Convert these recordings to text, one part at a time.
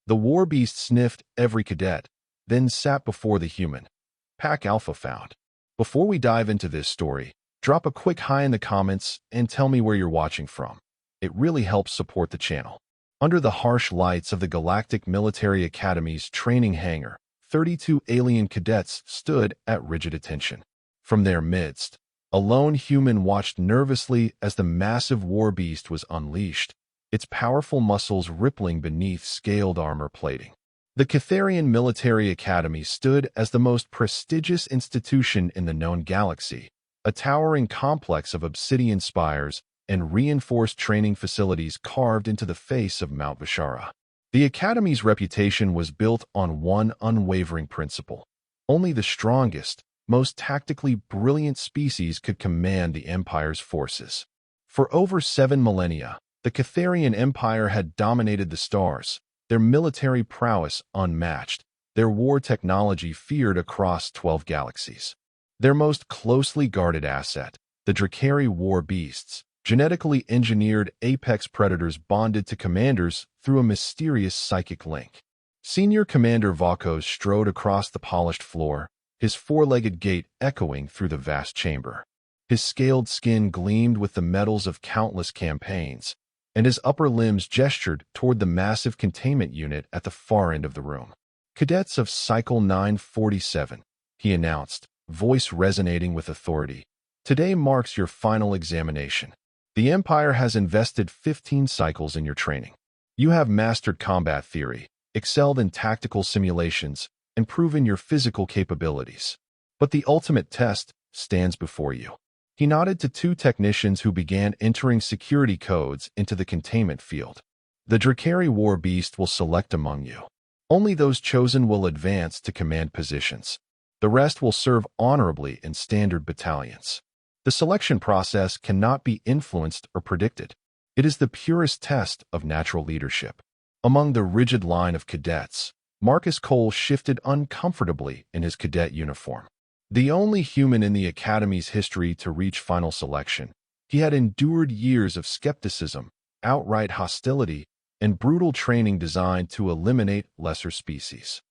The war beast sniffed every cadet, then sat before the human. Pack Alpha found. Before we dive into this story, drop a quick hi in the comments and tell me where you're watching from. It really helps support the channel. Under the harsh lights of the Galactic Military Academy's training hangar, 32 alien cadets stood at rigid attention. From their midst, a lone human watched nervously as the massive war beast was unleashed, its powerful muscles rippling beneath scaled armor plating. The Catharian Military Academy stood as the most prestigious institution in the known galaxy, a towering complex of obsidian spires and reinforced training facilities carved into the face of Mount Vishara. The Academy's reputation was built on one unwavering principle. Only the strongest, most tactically brilliant species could command the Empire's forces. For over 7 millennia, the Catharian Empire had dominated the stars, their military prowess unmatched, their war technology feared across 12 galaxies. Their most closely guarded asset, the Drakari war beasts, genetically engineered apex predators bonded to commanders through a mysterious psychic link. Senior Commander Vakos strode across the polished floor, his four-legged gait echoing through the vast chamber. His scaled skin gleamed with the metals of countless campaigns, and his upper limbs gestured toward the massive containment unit at the far end of the room. "Cadets of Cycle 947, he announced, voice resonating with authority. "Today marks your final examination. The Empire has invested 15 cycles in your training. You have mastered combat theory, excelled in tactical simulations, and proven your physical capabilities. But the ultimate test stands before you." He nodded to 2 technicians who began entering security codes into the containment field. "The Drakari war beast will select among you. Only those chosen will advance to command positions. The rest will serve honorably in standard battalions. The selection process cannot be influenced or predicted. It is the purest test of natural leadership." Among the rigid line of cadets, Marcus Cole shifted uncomfortably in his cadet uniform. The only human in the Academy's history to reach final selection, he had endured years of skepticism, outright hostility, and brutal training designed to eliminate lesser species.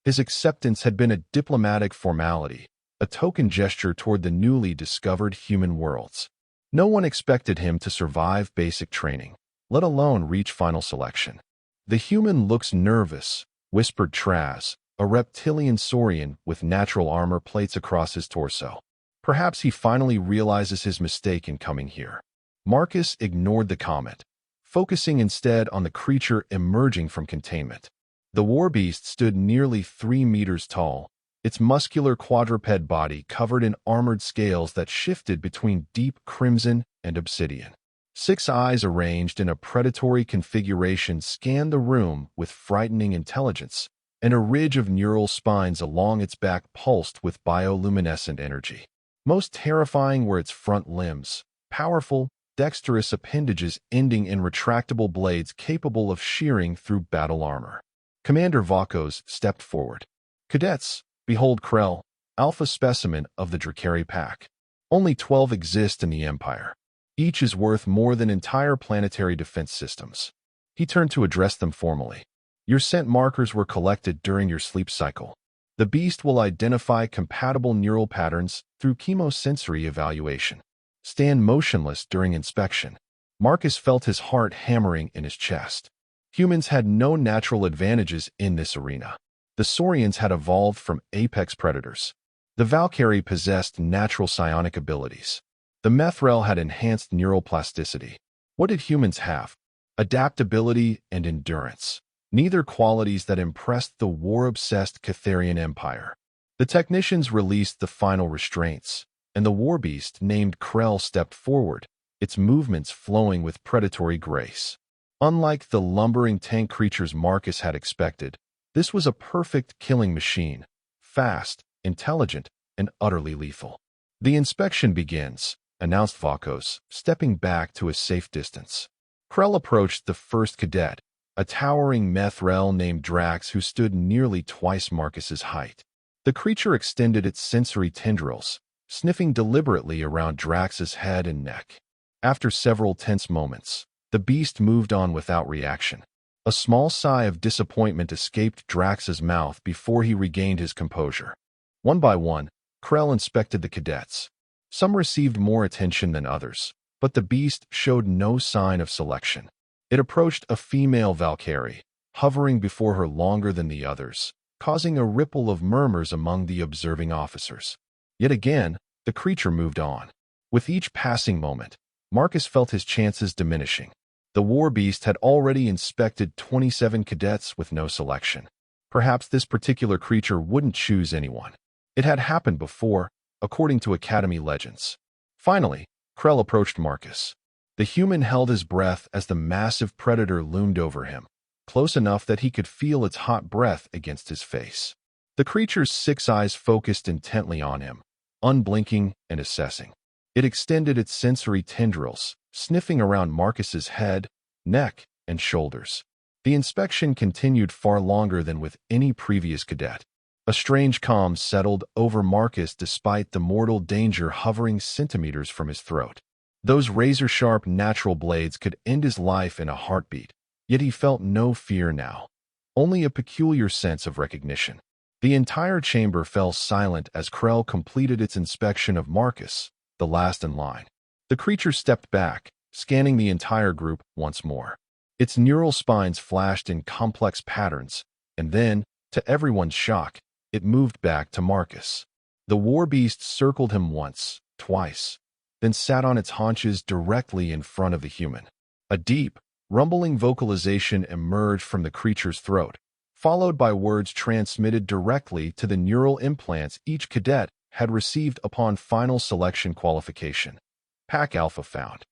His acceptance had been a diplomatic formality, a token gesture toward the newly discovered human worlds. No one expected him to survive basic training, let alone reach final selection. "The human looks nervous," whispered Traz, a reptilian saurian with natural armor plates across his torso. "Perhaps he finally realizes his mistake in coming here." Marcus ignored the comment, focusing instead on the creature emerging from containment. The war beast stood nearly 3 meters tall, its muscular quadruped body covered in armored scales that shifted between deep crimson and obsidian. 6 eyes arranged in a predatory configuration scanned the room with frightening intelligence, and a ridge of neural spines along its back pulsed with bioluminescent energy. Most terrifying were its front limbs, powerful, dexterous appendages ending in retractable blades capable of shearing through battle armor. Commander Vakos stepped forward. "Cadets, behold Krell, alpha specimen of the Drakari pack. Only 12 exist in the Empire. Each is worth more than entire planetary defense systems." He turned to address them formally. "Your scent markers were collected during your sleep cycle. The beast will identify compatible neural patterns through chemosensory evaluation. Stand motionless during inspection." Marcus felt his heart hammering in his chest. Humans had no natural advantages in this arena. The Saurians had evolved from apex predators. The Valkyrie possessed natural psionic abilities. The Methrel had enhanced neural plasticity. What did humans have? Adaptability and endurance. Neither qualities that impressed the war-obsessed Catharian Empire. The technicians released the final restraints, and the war beast named Krell stepped forward, its movements flowing with predatory grace. Unlike the lumbering tank creatures Marcus had expected, this was a perfect killing machine, fast, intelligent, and utterly lethal. "The inspection begins," announced Vakos, stepping back to a safe distance. Krell approached the first cadet, a towering Methrel named Drax who stood nearly twice Marcus's height. The creature extended its sensory tendrils, sniffing deliberately around Drax's head and neck. After several tense moments, the beast moved on without reaction. A small sigh of disappointment escaped Drax's mouth before he regained his composure. One by one, Krell inspected the cadets. Some received more attention than others, but the beast showed no sign of selection. It approached a female Valkyrie, hovering before her longer than the others, causing a ripple of murmurs among the observing officers. Yet again, the creature moved on. With each passing moment, Marcus felt his chances diminishing. The war beast had already inspected 27 cadets with no selection. Perhaps this particular creature wouldn't choose anyone. It had happened before, according to Academy legends. Finally, Krell approached Marcus. The human held his breath as the massive predator loomed over him, close enough that he could feel its hot breath against his face. The creature's 6 eyes focused intently on him, unblinking and assessing. It extended its sensory tendrils, sniffing around Marcus's head, neck, and shoulders. The inspection continued far longer than with any previous cadet. A strange calm settled over Marcus despite the mortal danger hovering centimeters from his throat. Those razor-sharp natural blades could end his life in a heartbeat, yet he felt no fear now, only a peculiar sense of recognition. The entire chamber fell silent as Krell completed its inspection of Marcus, the last in line. The creature stepped back, scanning the entire group once more. Its neural spines flashed in complex patterns, and then, to everyone's shock, it moved back to Marcus. The war beast circled him once, twice, then sat on its haunches directly in front of the human. A deep, rumbling vocalization emerged from the creature's throat, followed by words transmitted directly to the neural implants each cadet had received upon final selection qualification. Pack Alpha found.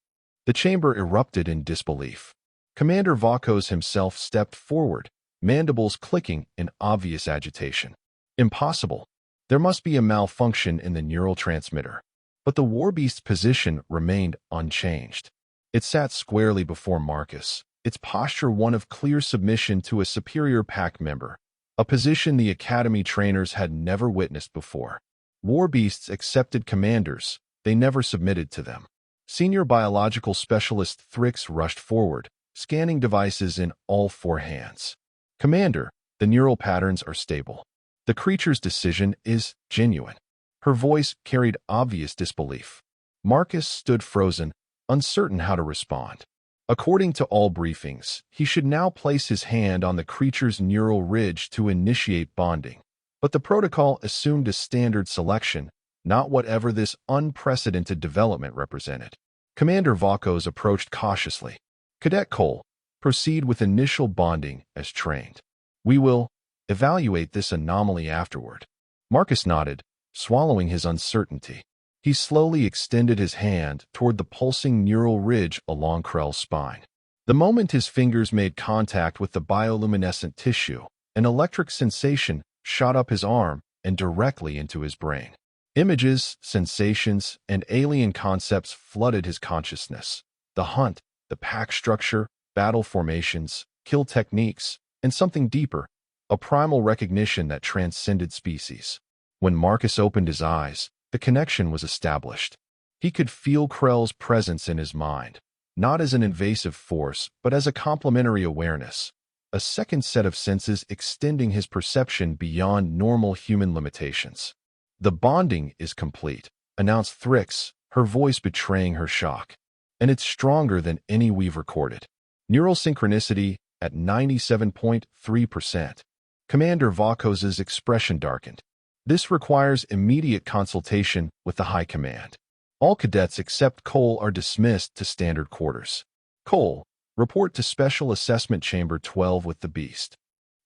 The chamber erupted in disbelief. Commander Vakos himself stepped forward, mandibles clicking in obvious agitation. Impossible. There must be a malfunction in the neural transmitter. But the warbeast's position remained unchanged. It sat squarely before Marcus, its posture one of clear submission to a superior pack member, a position the Academy trainers had never witnessed before. Warbeasts accepted commanders, they never submitted to them. Senior biological specialist Thrix rushed forward, scanning devices in all 4 hands. Commander, the neural patterns are stable. The creature's decision is genuine. Her voice carried obvious disbelief. Marcus stood frozen, uncertain how to respond. According to all briefings, he should now place his hand on the creature's neural ridge to initiate bonding. But the protocol assumed a standard selection, not whatever this unprecedented development represented. Commander Vakos approached cautiously. Cadet Cole, proceed with initial bonding as trained. We will evaluate this anomaly afterward. Marcus nodded, swallowing his uncertainty. He slowly extended his hand toward the pulsing neural ridge along Krell's spine. The moment his fingers made contact with the bioluminescent tissue, an electric sensation shot up his arm and directly into his brain. Images, sensations, and alien concepts flooded his consciousness. The hunt, the pack structure, battle formations, kill techniques, and something deeper, a primal recognition that transcended species. When Marcus opened his eyes, the connection was established. He could feel Krell's presence in his mind, not as an invasive force, but as a complementary awareness, a second set of senses extending his perception beyond normal human limitations. The bonding is complete, announced Thrix, her voice betraying her shock. And it's stronger than any we've recorded. Neural synchronicity at 97.3%. Commander Vakos's expression darkened. This requires immediate consultation with the High Command. All cadets except Cole are dismissed to standard quarters. Cole, report to Special Assessment Chamber 12 with the Beast.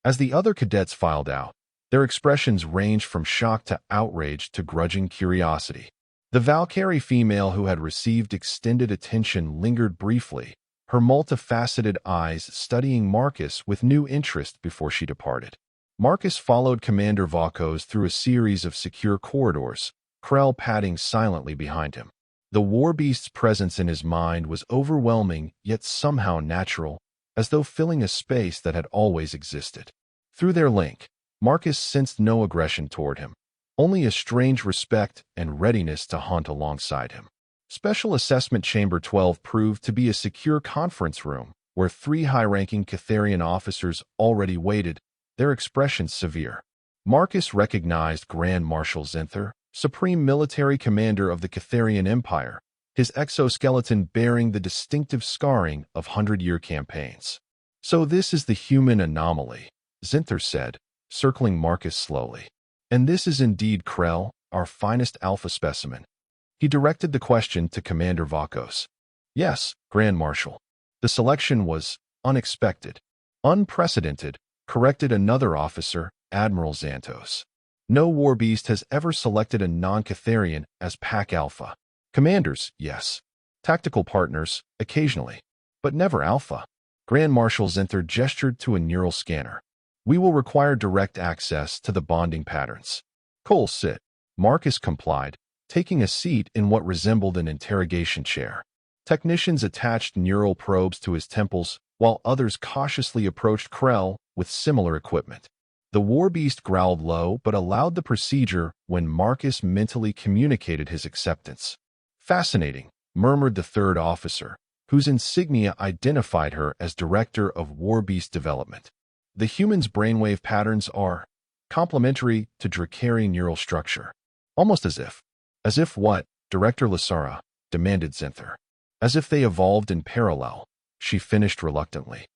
As the other cadets filed out, their expressions ranged from shock to outrage to grudging curiosity. The Valkyrie female who had received extended attention lingered briefly, her multifaceted eyes studying Marcus with new interest before she departed. Marcus followed Commander Vakos through a series of secure corridors, Krell padding silently behind him. The warbeast's presence in his mind was overwhelming yet somehow natural, as though filling a space that had always existed. Through their link, Marcus sensed no aggression toward him, only a strange respect and readiness to hunt alongside him. Special Assessment Chamber 12 proved to be a secure conference room where 3 high-ranking Catharian officers already waited, their expressions severe. Marcus recognized Grand Marshal Zinther, supreme military commander of the Catharian Empire, his exoskeleton bearing the distinctive scarring of 100-year campaigns. "So this is the human anomaly," Zinther said, circling Marcus slowly. "And this is indeed Krell, our finest alpha specimen." He directed the question to Commander Vakos. "Yes, Grand Marshal." The selection was unexpected, unprecedented, corrected another officer, Admiral Xantos. "No war beast has ever selected a non-Catharian as Pack Alpha. Commanders, yes. Tactical partners, occasionally. But never Alpha." Grand Marshal Zinther gestured to a neural scanner. "We will require direct access to the bonding patterns." "Cole, sit." Marcus complied, taking a seat in what resembled an interrogation chair. Technicians attached neural probes to his temples, while others cautiously approached Krell with similar equipment. The war beast growled low but allowed the procedure when Marcus mentally communicated his acceptance. "Fascinating," murmured the third officer, whose insignia identified her as Director of War Beast Development. "The human's brainwave patterns are complementary to Drakari neural structure." "Almost as if." "As if what?" Director Lasara demanded Zinther. "As if they evolved in parallel," she finished reluctantly.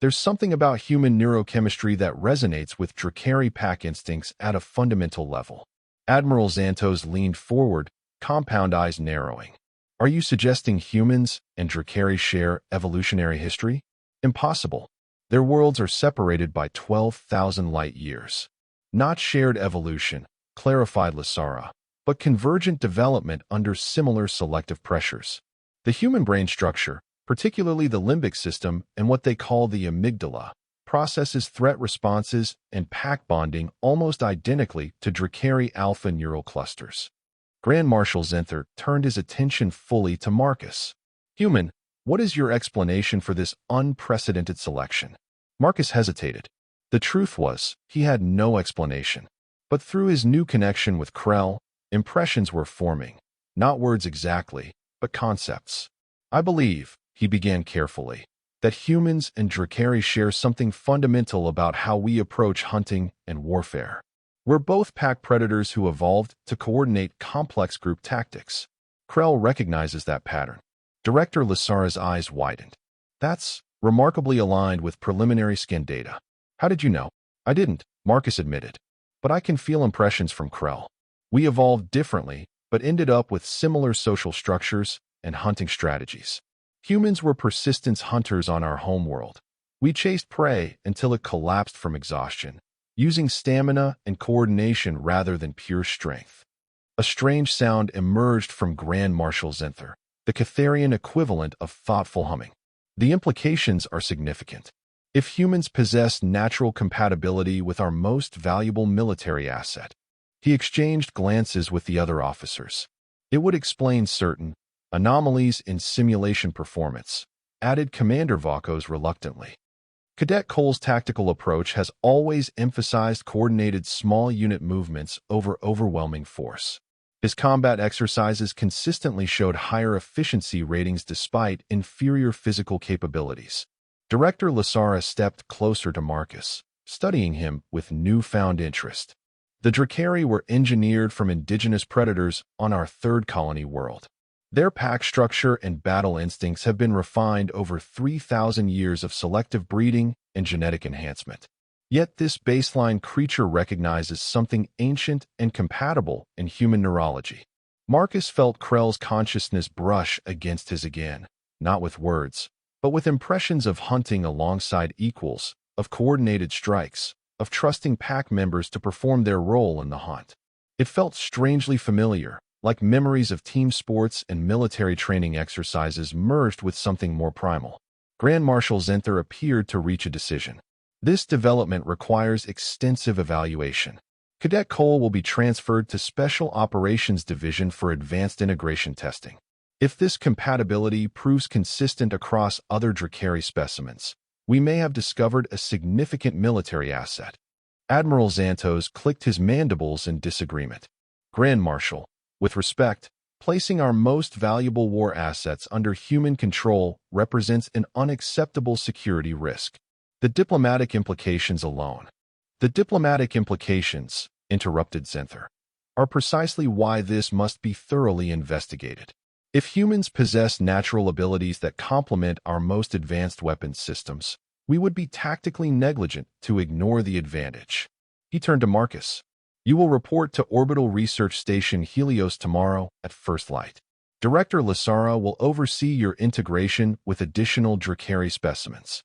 "There's something about human neurochemistry that resonates with Drakari pack instincts at a fundamental level." Admiral Xantos leaned forward, compound eyes narrowing. "Are you suggesting humans and Drakari share evolutionary history?" "Impossible. Their worlds are separated by 12,000 light years." "Not shared evolution," clarified Lasara, "but convergent development under similar selective pressures. The human brain structure, particularly the limbic system and what they call the amygdala, processes threat responses and pack bonding almost identically to Drakari alpha neural clusters." Grand Marshal Zinther turned his attention fully to Marcus. "Human, what is your explanation for this unprecedented selection?" Marcus hesitated. The truth was, he had no explanation. But through his new connection with Krell, impressions were forming. Not words exactly, but concepts. "I believe," he began carefully, "that humans and Drakari share something fundamental about how we approach hunting and warfare. We're both pack predators who evolved to coordinate complex group tactics." Krell recognizes that pattern. Director Lasara's eyes widened. "That's remarkably aligned with preliminary skin data." "How did you know?" "I didn't," Marcus admitted. "But I can feel impressions from Krell. We evolved differently, but ended up with similar social structures and hunting strategies. Humans were persistence hunters on our homeworld. We chased prey until it collapsed from exhaustion, using stamina and coordination rather than pure strength." A strange sound emerged from Grand Marshal Zinther, the Catharian equivalent of thoughtful humming. "The implications are significant. If humans possess natural compatibility with our most valuable military asset." He exchanged glances with the other officers. "It would explain certain anomalies in simulation performance," added Commander Vakos reluctantly. "Cadet Cole's tactical approach has always emphasized coordinated small unit movements over overwhelming force. His combat exercises consistently showed higher efficiency ratings despite inferior physical capabilities." Director Lasara stepped closer to Marcus, studying him with newfound interest. "The Drakari were engineered from indigenous predators on our third colony world. Their pack structure and battle instincts have been refined over 3,000 years of selective breeding and genetic enhancement. Yet this baseline creature recognizes something ancient and compatible in human neurology." Marcus felt Krell's consciousness brush against his again, not with words, but with impressions of hunting alongside equals, of coordinated strikes, of trusting pack members to perform their role in the hunt. It felt strangely familiar, like memories of team sports and military training exercises merged with something more primal. Grand Marshal Zinther appeared to reach a decision. "This development requires extensive evaluation. Cadet Cole will be transferred to Special Operations Division for advanced integration testing. If this compatibility proves consistent across other Drakari specimens, we may have discovered a significant military asset." Admiral Xantos clicked his mandibles in disagreement. "Grand Marshal, with respect, Placing our most valuable war assets under human control represents an unacceptable security risk. The diplomatic implications alone. The diplomatic implications, interrupted Zenther, are precisely why this must be thoroughly investigated. If humans possess natural abilities that complement our most advanced weapons systems, we would be tactically negligent to ignore the advantage. He turned to Marcus. You will report to Orbital Research Station Helios tomorrow at first light. Director Lasara will oversee your integration with additional Drakari specimens.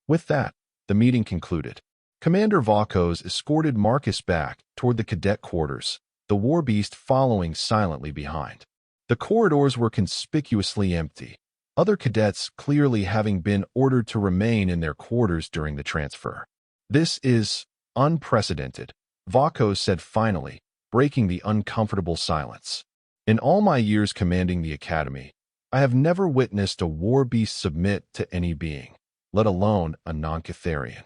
With that, the meeting concluded. Commander Vaucos escorted Marcus back toward the cadet quarters, the war beast following silently behind. The corridors were conspicuously empty, other cadets clearly having been ordered to remain in their quarters during the transfer. This is unprecedented, Vaucos said finally, breaking the uncomfortable silence. In all my years commanding the Academy, I have never witnessed a war beast submit to any being, let alone a non-Catharian.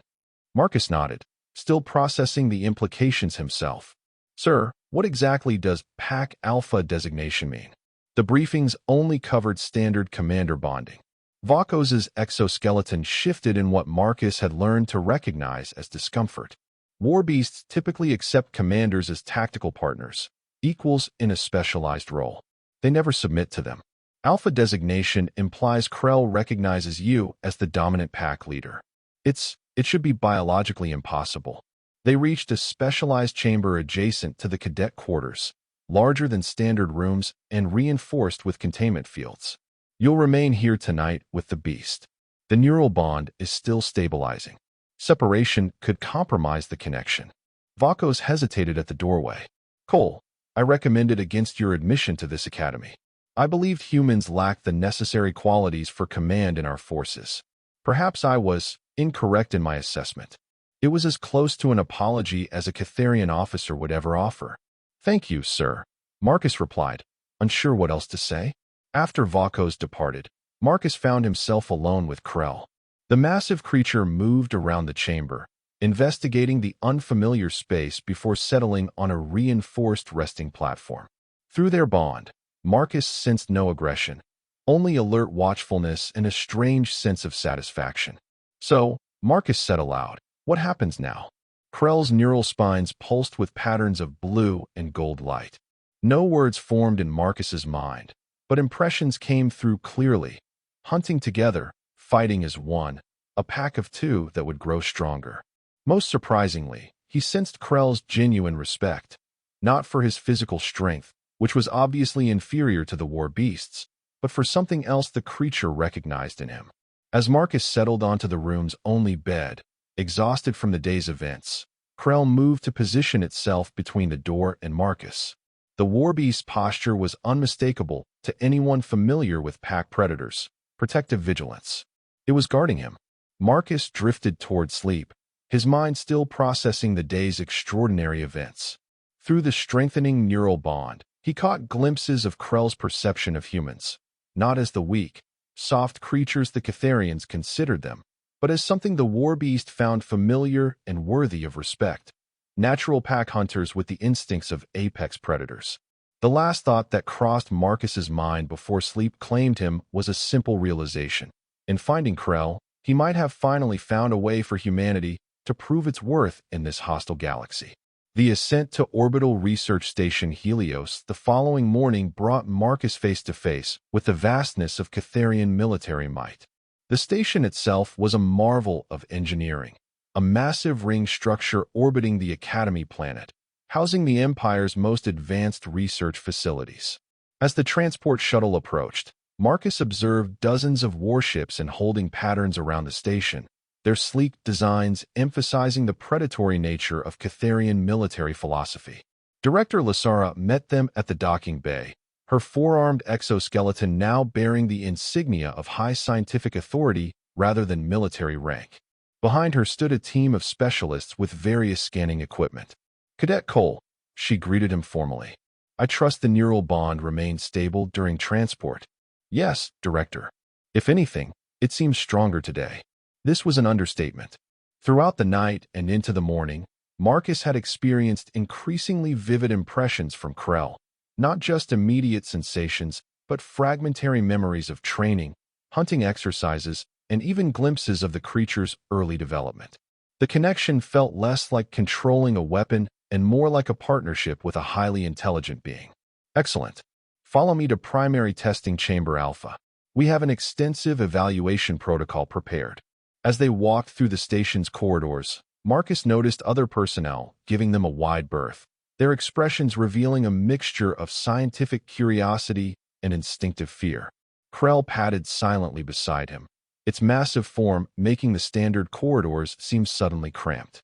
Marcus nodded, still processing the implications himself. Sir, what exactly does Pac Alpha designation mean? The briefings only covered standard commander bonding. Vaucos' exoskeleton shifted in what Marcus had learned to recognize as discomfort. War beasts typically accept commanders as tactical partners, equals in a specialized role. They never submit to them. Alpha designation implies Krell recognizes you as the dominant pack leader. It should be biologically impossible. They reached a specialized chamber adjacent to the cadet quarters, larger than standard rooms and reinforced with containment fields. You'll remain here tonight with the beast. The neural bond is still stabilizing. Separation could compromise the connection. Vaucos hesitated at the doorway. Cole, I recommended against your admission to this academy. I believed humans lacked the necessary qualities for command in our forces. Perhaps I was incorrect in my assessment. It was as close to an apology as a Catharian officer would ever offer. Thank you, sir, Marcus replied, unsure what else to say. After Vaucos departed, Marcus found himself alone with Krell. The massive creature moved around the chamber, investigating the unfamiliar space before settling on a reinforced resting platform. Through their bond, Marcus sensed no aggression, only alert watchfulness and a strange sense of satisfaction. So, Marcus said aloud, what happens now? Krell's neural spines pulsed with patterns of blue and gold light. No words formed in Marcus's mind, but impressions came through clearly. Hunting together, fighting as one, a pack of two that would grow stronger. Most surprisingly, he sensed Krell's genuine respect, not for his physical strength, which was obviously inferior to the war beasts, but for something else the creature recognized in him. As Marcus settled onto the room's only bed, exhausted from the day's events, Krell moved to position itself between the door and Marcus. The warbeast's posture was unmistakable to anyone familiar with pack predators, protective vigilance. It was guarding him. Marcus drifted toward sleep, his mind still processing the day's extraordinary events. Through the strengthening neural bond, he caught glimpses of Krell's perception of humans, not as the weak, soft creatures the Catharians considered them, but as something the warbeast found familiar and worthy of respect. Natural pack hunters with the instincts of apex predators. The last thought that crossed Marcus's mind before sleep claimed him was a simple realization. In finding Krell, he might have finally found a way for humanity to prove its worth in this hostile galaxy. The ascent to Orbital Research Station Helios the following morning brought Marcus face to face with the vastness of Catharian military might. The station itself was a marvel of engineering, a massive ring structure orbiting the Academy planet, housing the Empire's most advanced research facilities. As the transport shuttle approached, Marcus observed dozens of warships in holding patterns around the station, their sleek designs emphasizing the predatory nature of Catharian military philosophy. Director Lasara met them at the docking bay, her four-armed exoskeleton now bearing the insignia of high scientific authority rather than military rank. Behind her stood a team of specialists with various scanning equipment. Cadet Cole, she greeted him formally. I trust the neural bond remained stable during transport. Yes, Director. If anything, it seems stronger today. This was an understatement. Throughout the night and into the morning, Marcus had experienced increasingly vivid impressions from Krell, Not just immediate sensations, but fragmentary memories of training, hunting exercises, and even glimpses of the creature's early development. The connection felt less like controlling a weapon and more like a partnership with a highly intelligent being. Excellent. Follow me to Primary Testing Chamber Alpha. We have an extensive evaluation protocol prepared. As they walked through the station's corridors, Marcus noticed other personnel, giving them a wide berth, their expressions revealing a mixture of scientific curiosity and instinctive fear. Krell padded silently beside him, its massive form making the standard corridors seem suddenly cramped.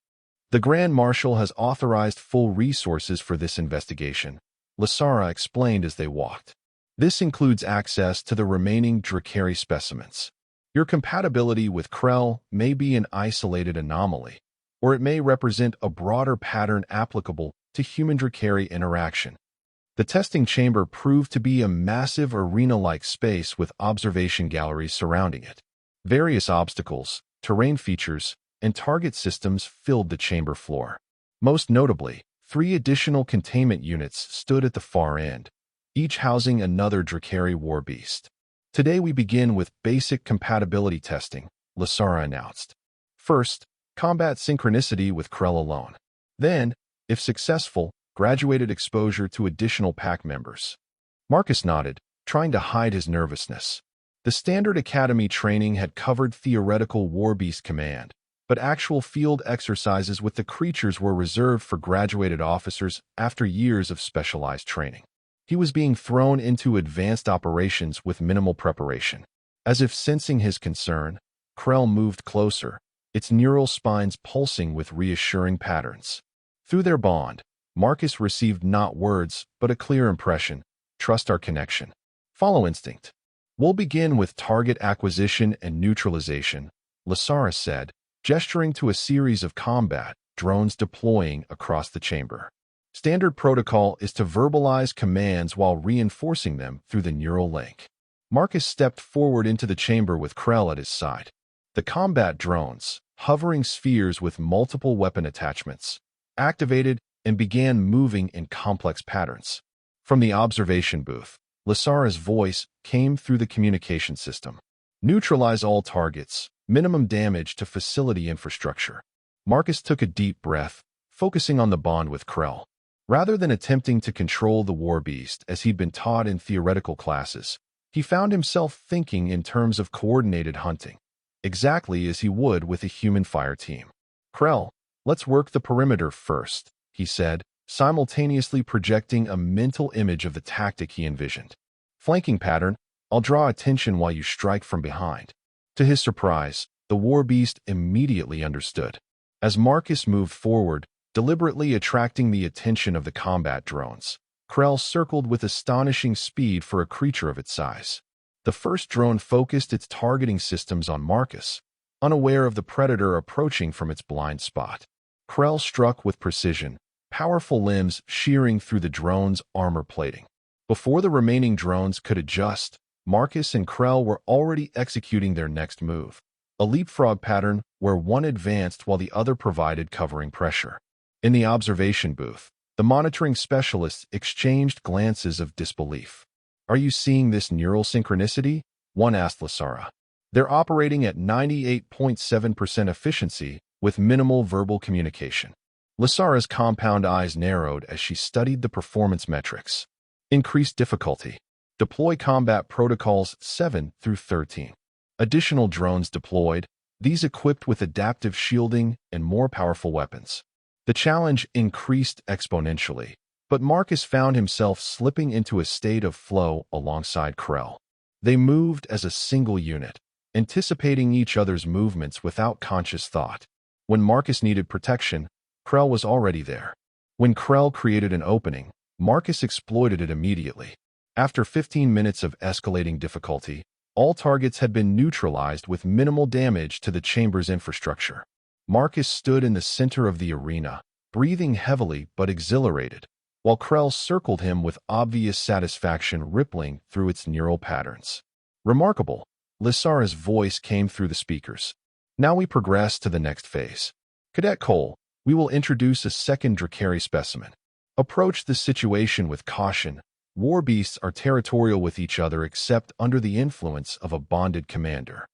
The Grand Marshal has authorized full resources for this investigation, Lasara explained as they walked. This includes access to the remaining Drakari specimens. Your compatibility with Krell may be an isolated anomaly, or it may represent a broader pattern applicable to human-Drakari interaction. The testing chamber proved to be a massive arena-like space with observation galleries surrounding it. Various obstacles, terrain features, and target systems filled the chamber floor. Most notably, 3 additional containment units stood at the far end, each housing another Drakari war beast. Today we begin with basic compatibility testing, Lasara announced. First, combat synchronicity with Krell alone. Then, if successful, graduated exposure to additional pack members. Marcus nodded, trying to hide his nervousness. The standard academy training had covered theoretical warbeast command, but actual field exercises with the creatures were reserved for graduated officers after years of specialized training. He was being thrown into advanced operations with minimal preparation. As if sensing his concern, Krell moved closer, its neural spines pulsing with reassuring patterns. Through their bond, Marcus received not words, but a clear impression: trust our connection. Follow instinct. We'll begin with target acquisition and neutralization, Lasara said, gesturing to a series of combat drones deploying across the chamber. Standard protocol is to verbalize commands while reinforcing them through the neural link. Marcus stepped forward into the chamber with Krell at his side. The combat drones, hovering spheres with multiple weapon attachments, activated and began moving in complex patterns. From the observation booth, Lasara's voice came through the communication system. Neutralize all targets, minimum damage to facility infrastructure. Marcus took a deep breath, focusing on the bond with Krell. Rather than attempting to control the war beast as he'd been taught in theoretical classes, he found himself thinking in terms of coordinated hunting, exactly as he would with a human fire team. Krell, let's work the perimeter first, he said, simultaneously projecting a mental image of the tactic he envisioned. Flanking pattern, I'll draw attention while you strike from behind. To his surprise, the war beast immediately understood. As Marcus moved forward, deliberately attracting the attention of the combat drones, Krell circled with astonishing speed for a creature of its size. The first drone focused its targeting systems on Marcus, unaware of the predator approaching from its blind spot. Krell struck with precision, powerful limbs shearing through the drone's armor plating. Before the remaining drones could adjust, Marcus and Krell were already executing their next move, a leapfrog pattern where one advanced while the other provided covering pressure. In the observation booth, the monitoring specialists exchanged glances of disbelief. Are you seeing this neural synchronicity? One asked Lasara. They're operating at 98.7% efficiency with minimal verbal communication. Lasara's compound eyes narrowed as she studied the performance metrics. Increased difficulty. Deploy combat protocols 7 through 13. Additional drones deployed, these equipped with adaptive shielding and more powerful weapons. The challenge increased exponentially, but Marcus found himself slipping into a state of flow alongside Krell. They moved as a single unit, anticipating each other's movements without conscious thought. When Marcus needed protection, Krell was already there. When Krell created an opening, Marcus exploited it immediately. After 15 minutes of escalating difficulty, all targets had been neutralized with minimal damage to the chamber's infrastructure. Marcus stood in the center of the arena, breathing heavily but exhilarated, while Krell circled him with obvious satisfaction rippling through its neural patterns. Remarkable, Lasara's voice came through the speakers. Now we progress to the next phase. Cadet Cole, we will introduce a second Drakari specimen. Approach the situation with caution, War beasts are territorial with each other except under the influence of a bonded commander.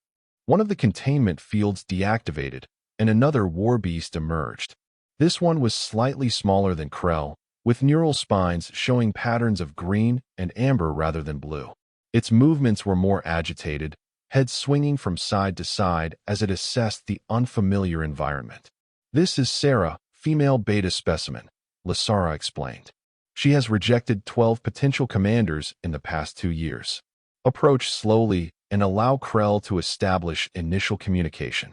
One of the containment fields deactivated, and another war beast emerged. This one was slightly smaller than Krell, with neural spines showing patterns of green and amber rather than blue. Its movements were more agitated, head swinging from side to side as it assessed the unfamiliar environment. "This is Sarah, female beta specimen," Lasara explained. "She has rejected 12 potential commanders in the past 2 years. Approach slowly and allow Krell to establish initial communication."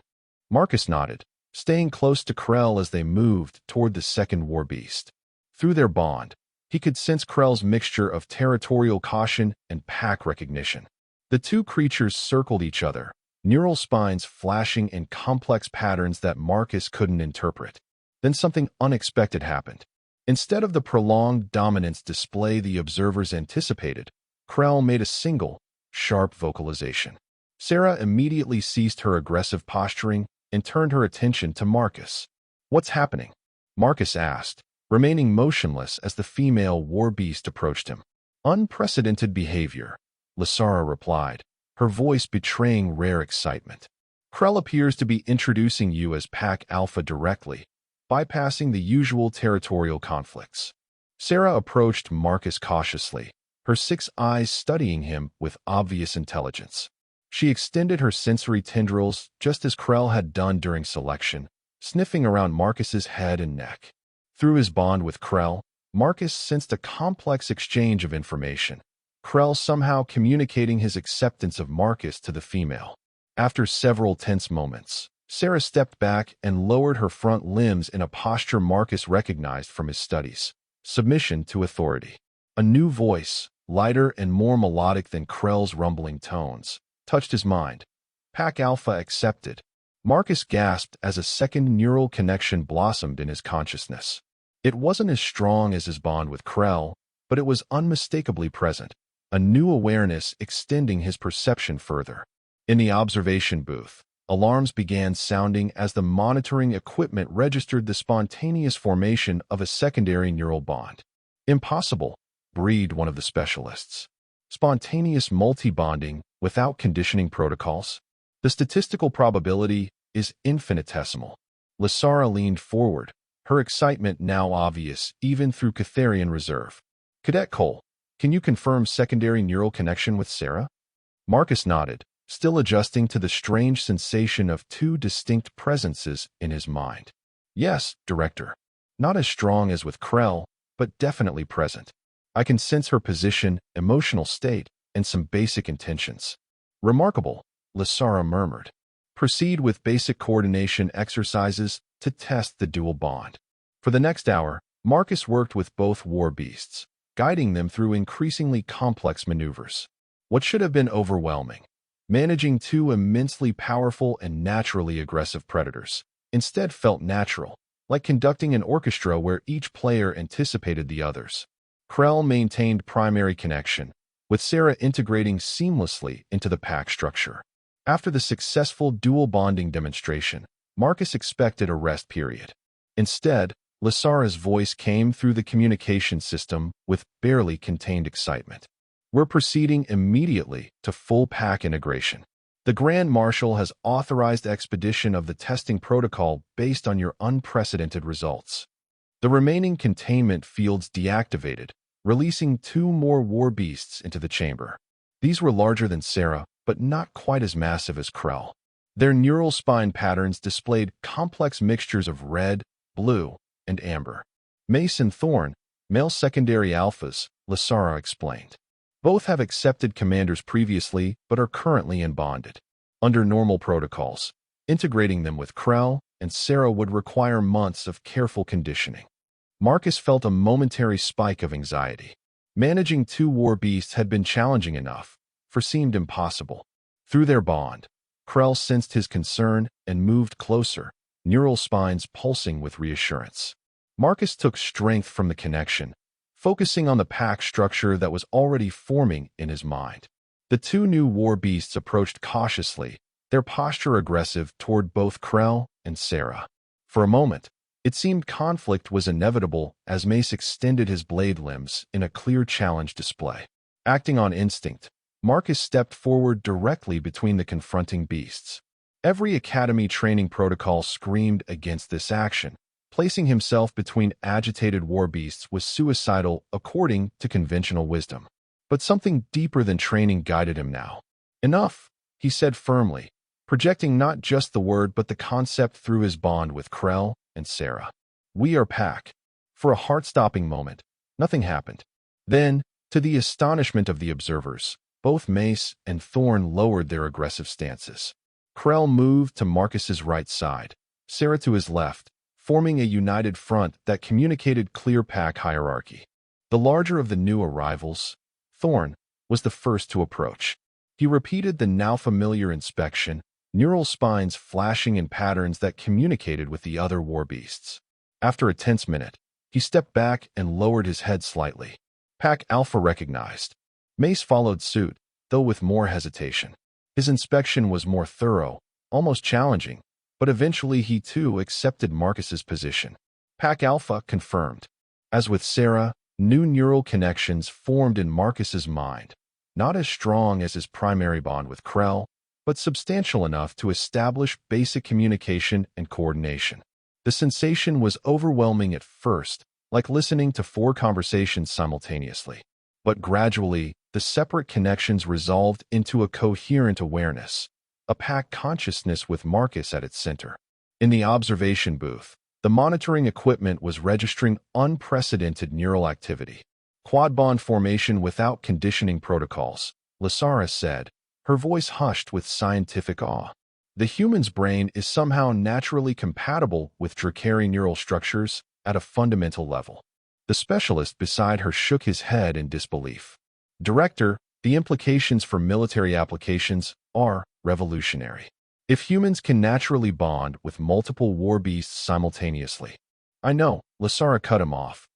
Marcus nodded, staying close to Krell as they moved toward the second war beast. Through their bond, he could sense Krell's mixture of territorial caution and pack recognition. The two creatures circled each other, neural spines flashing in complex patterns that Marcus couldn't interpret. Then something unexpected happened. Instead of the prolonged dominance display the observers anticipated, Krell made a single, sharp vocalization. Sarah immediately ceased her aggressive posturing and turned her attention to Marcus. "What's happening?" Marcus asked, remaining motionless as the female war beast approached him. "Unprecedented behavior," Lasara replied, her voice betraying rare excitement. "Krell appears to be introducing you as Pack Alpha directly, bypassing the usual territorial conflicts." Sarah approached Marcus cautiously, her 6 eyes studying him with obvious intelligence. She extended her sensory tendrils just as Krell had done during selection, sniffing around Marcus's head and neck. Through his bond with Krell, Marcus sensed a complex exchange of information, Krell somehow communicating his acceptance of Marcus to the female. After several tense moments, Sarah stepped back and lowered her front limbs in a posture Marcus recognized from his studies: submission to authority. A new voice, lighter and more melodic than Krell's rumbling tones, touched his mind. "Pack Alpha accepted." Marcus gasped as a second neural connection blossomed in his consciousness. It wasn't as strong as his bond with Krell, but it was unmistakably present, a new awareness extending his perception further. In the observation booth, alarms began sounding as the monitoring equipment registered the spontaneous formation of a secondary neural bond. "Impossible," breathed one of the specialists. "Spontaneous multi-bonding without conditioning protocols? The statistical probability is infinitesimal." Lasara leaned forward, her excitement now obvious even through Catharian reserve. "Cadet Cole, can you confirm secondary neural connection with Sarah?" Marcus nodded, still adjusting to the strange sensation of 2 distinct presences in his mind. "Yes, Director. Not as strong as with Krell, but definitely present. I can sense her position, emotional state, and some basic intentions." "Remarkable," Lasara murmured. "Proceed with basic coordination exercises to test the dual bond." For the next hour, Marcus worked with both war beasts, guiding them through increasingly complex maneuvers. What should have been overwhelming, managing 2 immensely powerful and naturally aggressive predators, instead felt natural, like conducting an orchestra where each player anticipated the others. Krell maintained primary connection, with Sarah integrating seamlessly into the pack structure. After the successful dual bonding demonstration, Marcus expected a rest period. Instead, Lasara's voice came through the communication system with barely contained excitement. "We're proceeding immediately to full pack integration. The Grand Marshal has authorized expedition of the testing protocol based on your unprecedented results." The remaining containment fields deactivated, releasing 2 more war beasts into the chamber. These were larger than Sarah, but not quite as massive as Krell. Their neural spine patterns displayed complex mixtures of red, blue, and amber. "Mace and Thorn, male secondary alphas," Lasara explained. "Both have accepted commanders previously but are currently unbonded. Under normal protocols, integrating them with Krell and Sarah would require months of careful conditioning." Marcus felt a momentary spike of anxiety. Managing 2 war beasts had been challenging enough, for seemed impossible. Through their bond, Krell sensed his concern and moved closer, neural spines pulsing with reassurance. Marcus took strength from the connection, focusing on the pack structure that was already forming in his mind. The 2 new war beasts approached cautiously, their posture aggressive toward both Krell and Sarah. For a moment, It seemed conflict was inevitable as Mace extended his blade limbs in a clear challenge display. Acting on instinct, Marcus stepped forward directly between the confronting beasts. Every academy training protocol screamed against this action. Placing himself between agitated war beasts was suicidal according to conventional wisdom. But something deeper than training guided him now. "Enough," he said firmly, projecting not just the word but the concept through his bond with Krell and Sarah. "We are pack." For a heart-stopping moment, nothing happened. Then, to the astonishment of the observers, both Mace and Thorn lowered their aggressive stances. Krell moved to Marcus's right side, Sarah to his left, forming a united front that communicated clear pack hierarchy. The larger of the new arrivals, Thorn, was the first to approach. He repeated the now familiar inspection, neural spines flashing in patterns that communicated with the other war beasts. After a tense minute, he stepped back and lowered his head slightly. Pack Alpha recognized. Mace followed suit, though with more hesitation. His inspection was more thorough, almost challenging, but eventually he too accepted Marcus's position. Pack Alpha confirmed. As with Sarah, new neural connections formed in Marcus's mind, not as strong as his primary bond with Krell, but substantial enough to establish basic communication and coordination. The sensation was overwhelming at first, like listening to 4 conversations simultaneously. But gradually, the separate connections resolved into a coherent awareness, a pack consciousness with Marcus at its center. In the observation booth, the monitoring equipment was registering unprecedented neural activity. Quad bond formation without conditioning protocols, Lasara said, her voice hushed with scientific awe. The human's brain is somehow naturally compatible with Drakari neural structures at a fundamental level. The specialist beside her shook his head in disbelief. "Director, the implications for military applications are revolutionary. If humans can naturally bond with multiple war beasts simultaneously." "I know," Lasara cut him off.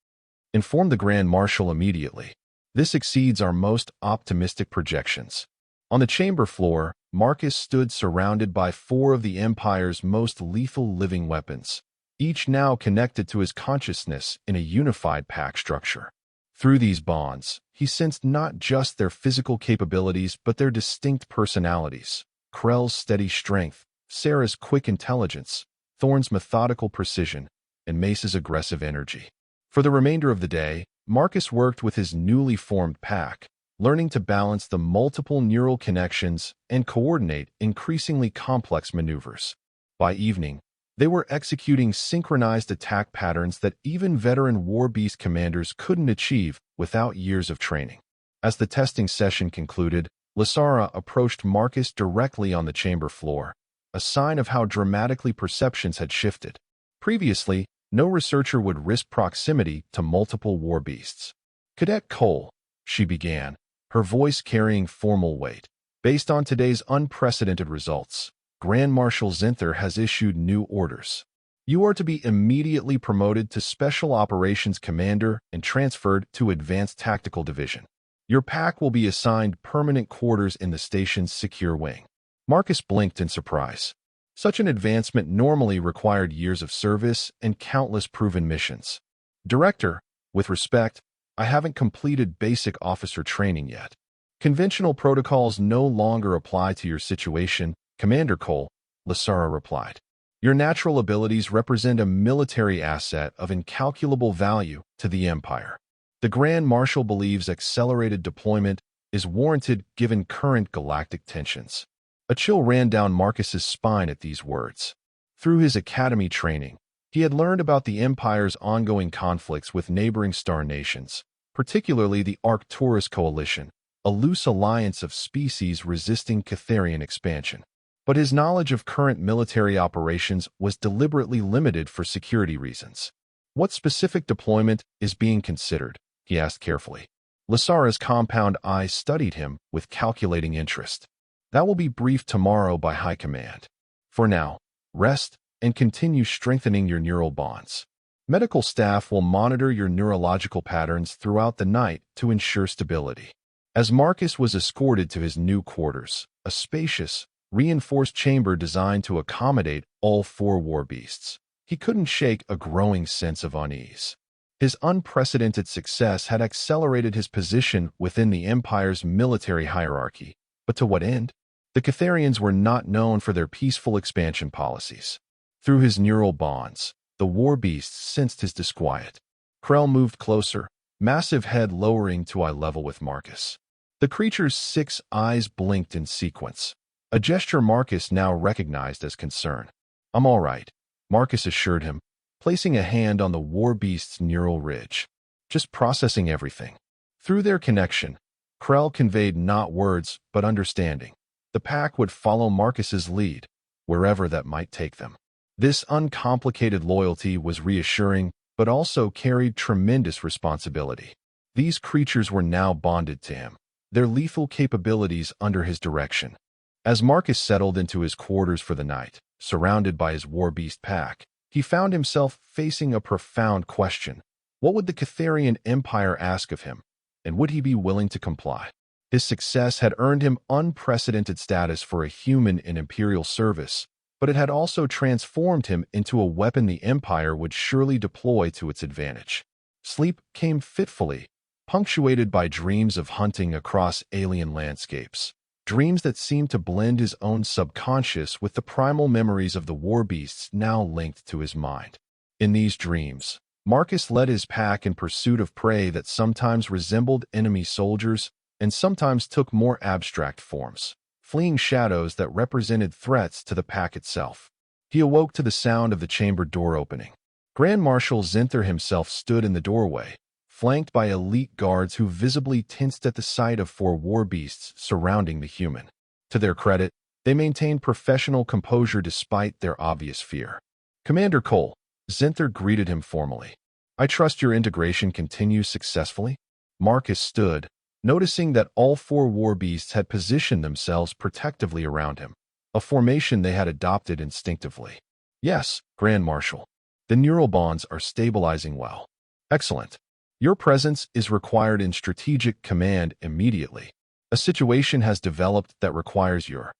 "Inform the Grand Marshal immediately. This exceeds our most optimistic projections." On the chamber floor, Marcus stood surrounded by 4 of the Empire's most lethal living weapons, each now connected to his consciousness in a unified pack structure. Through these bonds, he sensed not just their physical capabilities but their distinct personalities. Krell's steady strength, Sarah's quick intelligence, Thorn's methodical precision, and Mace's aggressive energy. For the remainder of the day, Marcus worked with his newly formed pack, learning to balance the multiple neural connections and coordinate increasingly complex maneuvers. By evening, they were executing synchronized attack patterns that even veteran war beast commanders couldn't achieve without years of training. As the testing session concluded, Lasara approached Marcus directly on the chamber floor, a sign of how dramatically perceptions had shifted. Previously, no researcher would risk proximity to multiple war beasts. "Cadet Cole," she began, her voice carrying formal weight. "Based on today's unprecedented results, Grand Marshal Zinther has issued new orders. You are to be immediately promoted to Special Operations Commander and transferred to Advanced Tactical Division. Your pack will be assigned permanent quarters in the station's secure wing." Marcus blinked in surprise. Such an advancement normally required years of service and countless proven missions. "Director, with respect, I haven't completed basic officer training yet. Conventional protocols no longer apply to your situation, Commander Cole," Lasara replied. "Your natural abilities represent a military asset of incalculable value to the Empire. The Grand Marshal believes accelerated deployment is warranted given current galactic tensions." A chill ran down Marcus's spine at these words. Through his academy training, he had learned about the Empire's ongoing conflicts with neighboring star nations, particularly the Arcturus Coalition, a loose alliance of species resisting Catharian expansion. But his knowledge of current military operations was deliberately limited for security reasons. "What specific deployment is being considered?" he asked carefully. Lasara's compound eyes studied him with calculating interest. "That will be briefed tomorrow by High Command. For now, rest and continue strengthening your neural bonds. Medical staff will monitor your neurological patterns throughout the night to ensure stability." As Marcus was escorted to his new quarters, a spacious, reinforced chamber designed to accommodate all 4 war beasts, he couldn't shake a growing sense of unease. His unprecedented success had accelerated his position within the Empire's military hierarchy, but to what end? The Catharians were not known for their peaceful expansion policies. Through his neural bonds, the war beasts sensed his disquiet. Krell moved closer, massive head lowering to eye level with Marcus. The creature's 6 eyes blinked in sequence, a gesture Marcus now recognized as concern. "I'm all right," Marcus assured him, placing a hand on the war beast's neural ridge. "Just processing everything." Through their connection, Krell conveyed not words but understanding. The pack would follow Marcus's lead, wherever that might take them. This uncomplicated loyalty was reassuring, but also carried tremendous responsibility. These creatures were now bonded to him, their lethal capabilities under his direction. As Marcus settled into his quarters for the night, surrounded by his war beast pack, he found himself facing a profound question. What would the Catharian Empire ask of him, and would he be willing to comply? His success had earned him unprecedented status for a human in Imperial service, but it had also transformed him into a weapon the Empire would surely deploy to its advantage. Sleep came fitfully, punctuated by dreams of hunting across alien landscapes, dreams that seemed to blend his own subconscious with the primal memories of the war beasts now linked to his mind. In these dreams, Marcus led his pack in pursuit of prey that sometimes resembled enemy soldiers and sometimes took more abstract forms, fleeing shadows that represented threats to the pack itself. He awoke to the sound of the chamber door opening. Grand Marshal Zinther himself stood in the doorway, flanked by elite guards who visibly tensed at the sight of 4 war beasts surrounding the human. To their credit, they maintained professional composure despite their obvious fear. "Commander Cole," Zinther greeted him formally. "I trust your integration continues successfully?" Marcus stood, noticing that all 4 war beasts had positioned themselves protectively around him, a formation they had adopted instinctively. "Yes, Grand Marshal. The neural bonds are stabilizing well." "Excellent. Your presence is required in strategic command immediately. A situation has developed that requires your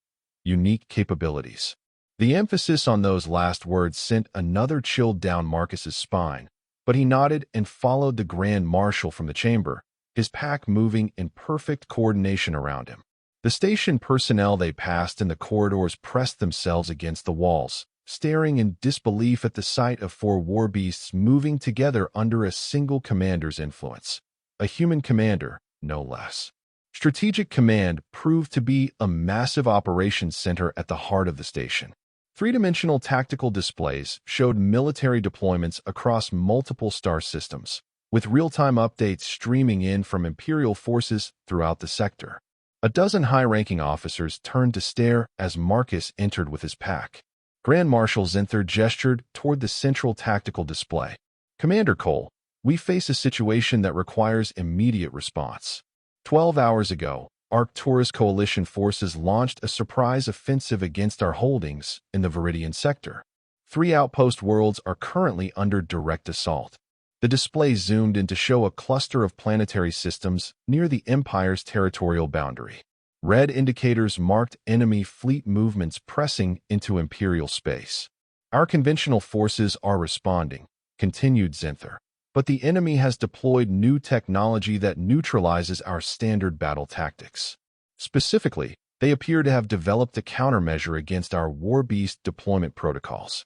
unique capabilities." The emphasis on those last words sent another chill down Marcus's spine, but he nodded and followed the Grand Marshal from the chamber, his pack moving in perfect coordination around him. The station personnel they passed in the corridors pressed themselves against the walls, staring in disbelief at the sight of 4 war beasts moving together under a single commander's influence. A human commander, no less. Strategic Command proved to be a massive operations center at the heart of the station. 3-dimensional tactical displays showed military deployments across multiple star systems, with real-time updates streaming in from Imperial forces throughout the sector. A dozen high-ranking officers turned to stare as Marcus entered with his pack. Grand Marshal Zinther gestured toward the central tactical display. "Commander Cole, we face a situation that requires immediate response. 12 hours ago, Arcturus Coalition forces launched a surprise offensive against our holdings in the Viridian sector. 3 outpost worlds are currently under direct assault." The display zoomed in to show a cluster of planetary systems near the Empire's territorial boundary. Red indicators marked enemy fleet movements pressing into Imperial space. "Our conventional forces are responding," continued Zinther, "but the enemy has deployed new technology that neutralizes our standard battle tactics. Specifically, they appear to have developed a countermeasure against our war beast deployment protocols."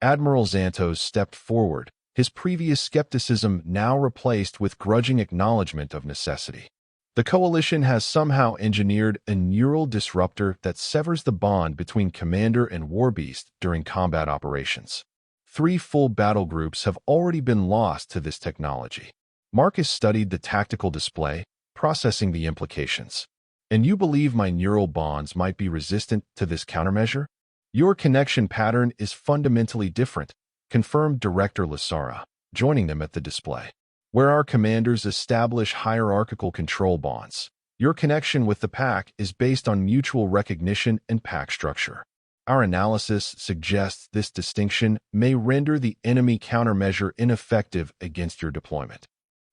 Admiral Xantos stepped forward, his previous skepticism now replaced with grudging acknowledgement of necessity. "The Coalition has somehow engineered a neural disruptor that severs the bond between Commander and Warbeast during combat operations. 3 full battle groups have already been lost to this technology." Marcus studied the tactical display, processing the implications. "And you believe my neural bonds might be resistant to this countermeasure? Your connection pattern is fundamentally different," confirmed Director Lasara, joining them at the display. "Where our commanders establish hierarchical control bonds, your connection with the pack is based on mutual recognition and pack structure. Our analysis suggests this distinction may render the enemy countermeasure ineffective against your deployment."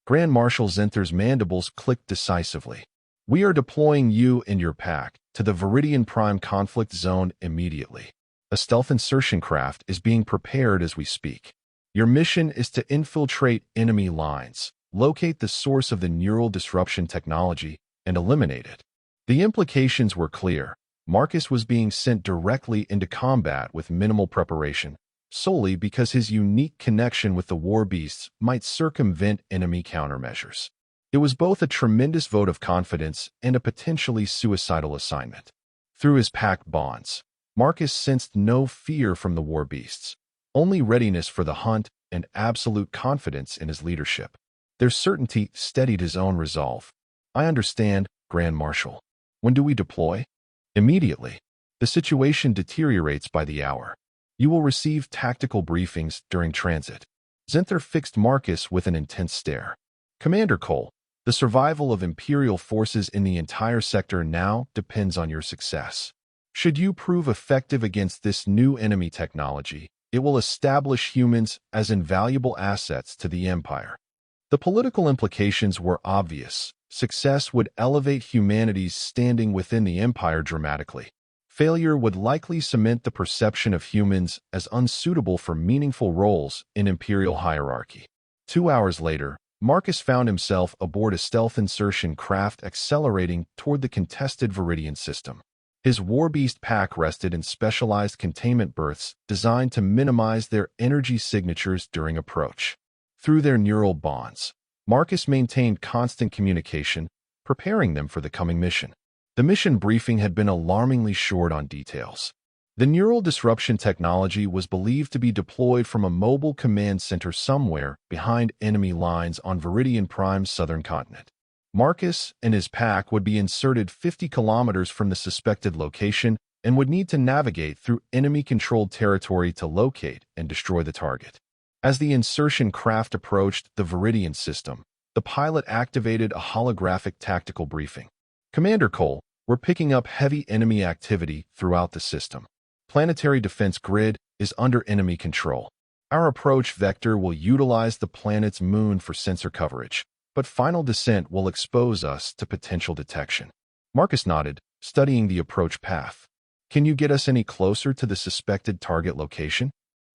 Grand Marshal Zinther's mandibles clicked decisively. "We are deploying you and your pack to the Viridian Prime conflict zone immediately. A stealth insertion craft is being prepared as we speak. Your mission is to infiltrate enemy lines, locate the source of the neural disruption technology, and eliminate it. The implications were clear. Marcus was being sent directly into combat with minimal preparation, solely because his unique connection with the war beasts might circumvent enemy countermeasures. It was both a tremendous vote of confidence and a potentially suicidal assignment. Through his packed bonds, Marcus sensed no fear from the war beasts, only readiness for the hunt and absolute confidence in his leadership. Their certainty steadied his own resolve. I understand, Grand Marshal. When do we deploy? Immediately. The situation deteriorates by the hour. You will receive tactical briefings during transit. Zenther fixed Marcus with an intense stare. Commander Cole, the survival of Imperial forces in the entire sector now depends on your success. Should you prove effective against this new enemy technology, it will establish humans as invaluable assets to the Empire. The political implications were obvious. Success would elevate humanity's standing within the Empire dramatically. Failure would likely cement the perception of humans as unsuitable for meaningful roles in Imperial hierarchy. 2 hours later, Marcus found himself aboard a stealth insertion craft accelerating toward the contested Viridian system. His warbeast pack rested in specialized containment berths designed to minimize their energy signatures during approach. Through their neural bonds, Marcus maintained constant communication, preparing them for the coming mission. The mission briefing had been alarmingly short on details. The neural disruption technology was believed to be deployed from a mobile command center somewhere behind enemy lines on Viridian Prime's southern continent. Marcus and his pack would be inserted 50 kilometers from the suspected location and would need to navigate through enemy-controlled territory to locate and destroy the target. As the insertion craft approached the Viridian system, the pilot activated a holographic tactical briefing. Commander Cole, we're picking up heavy enemy activity throughout the system. Planetary defense grid is under enemy control. Our approach vector will utilize the planet's moon for sensor coverage, but final descent will expose us to potential detection. Marcus nodded, studying the approach path. Can you get us any closer to the suspected target location?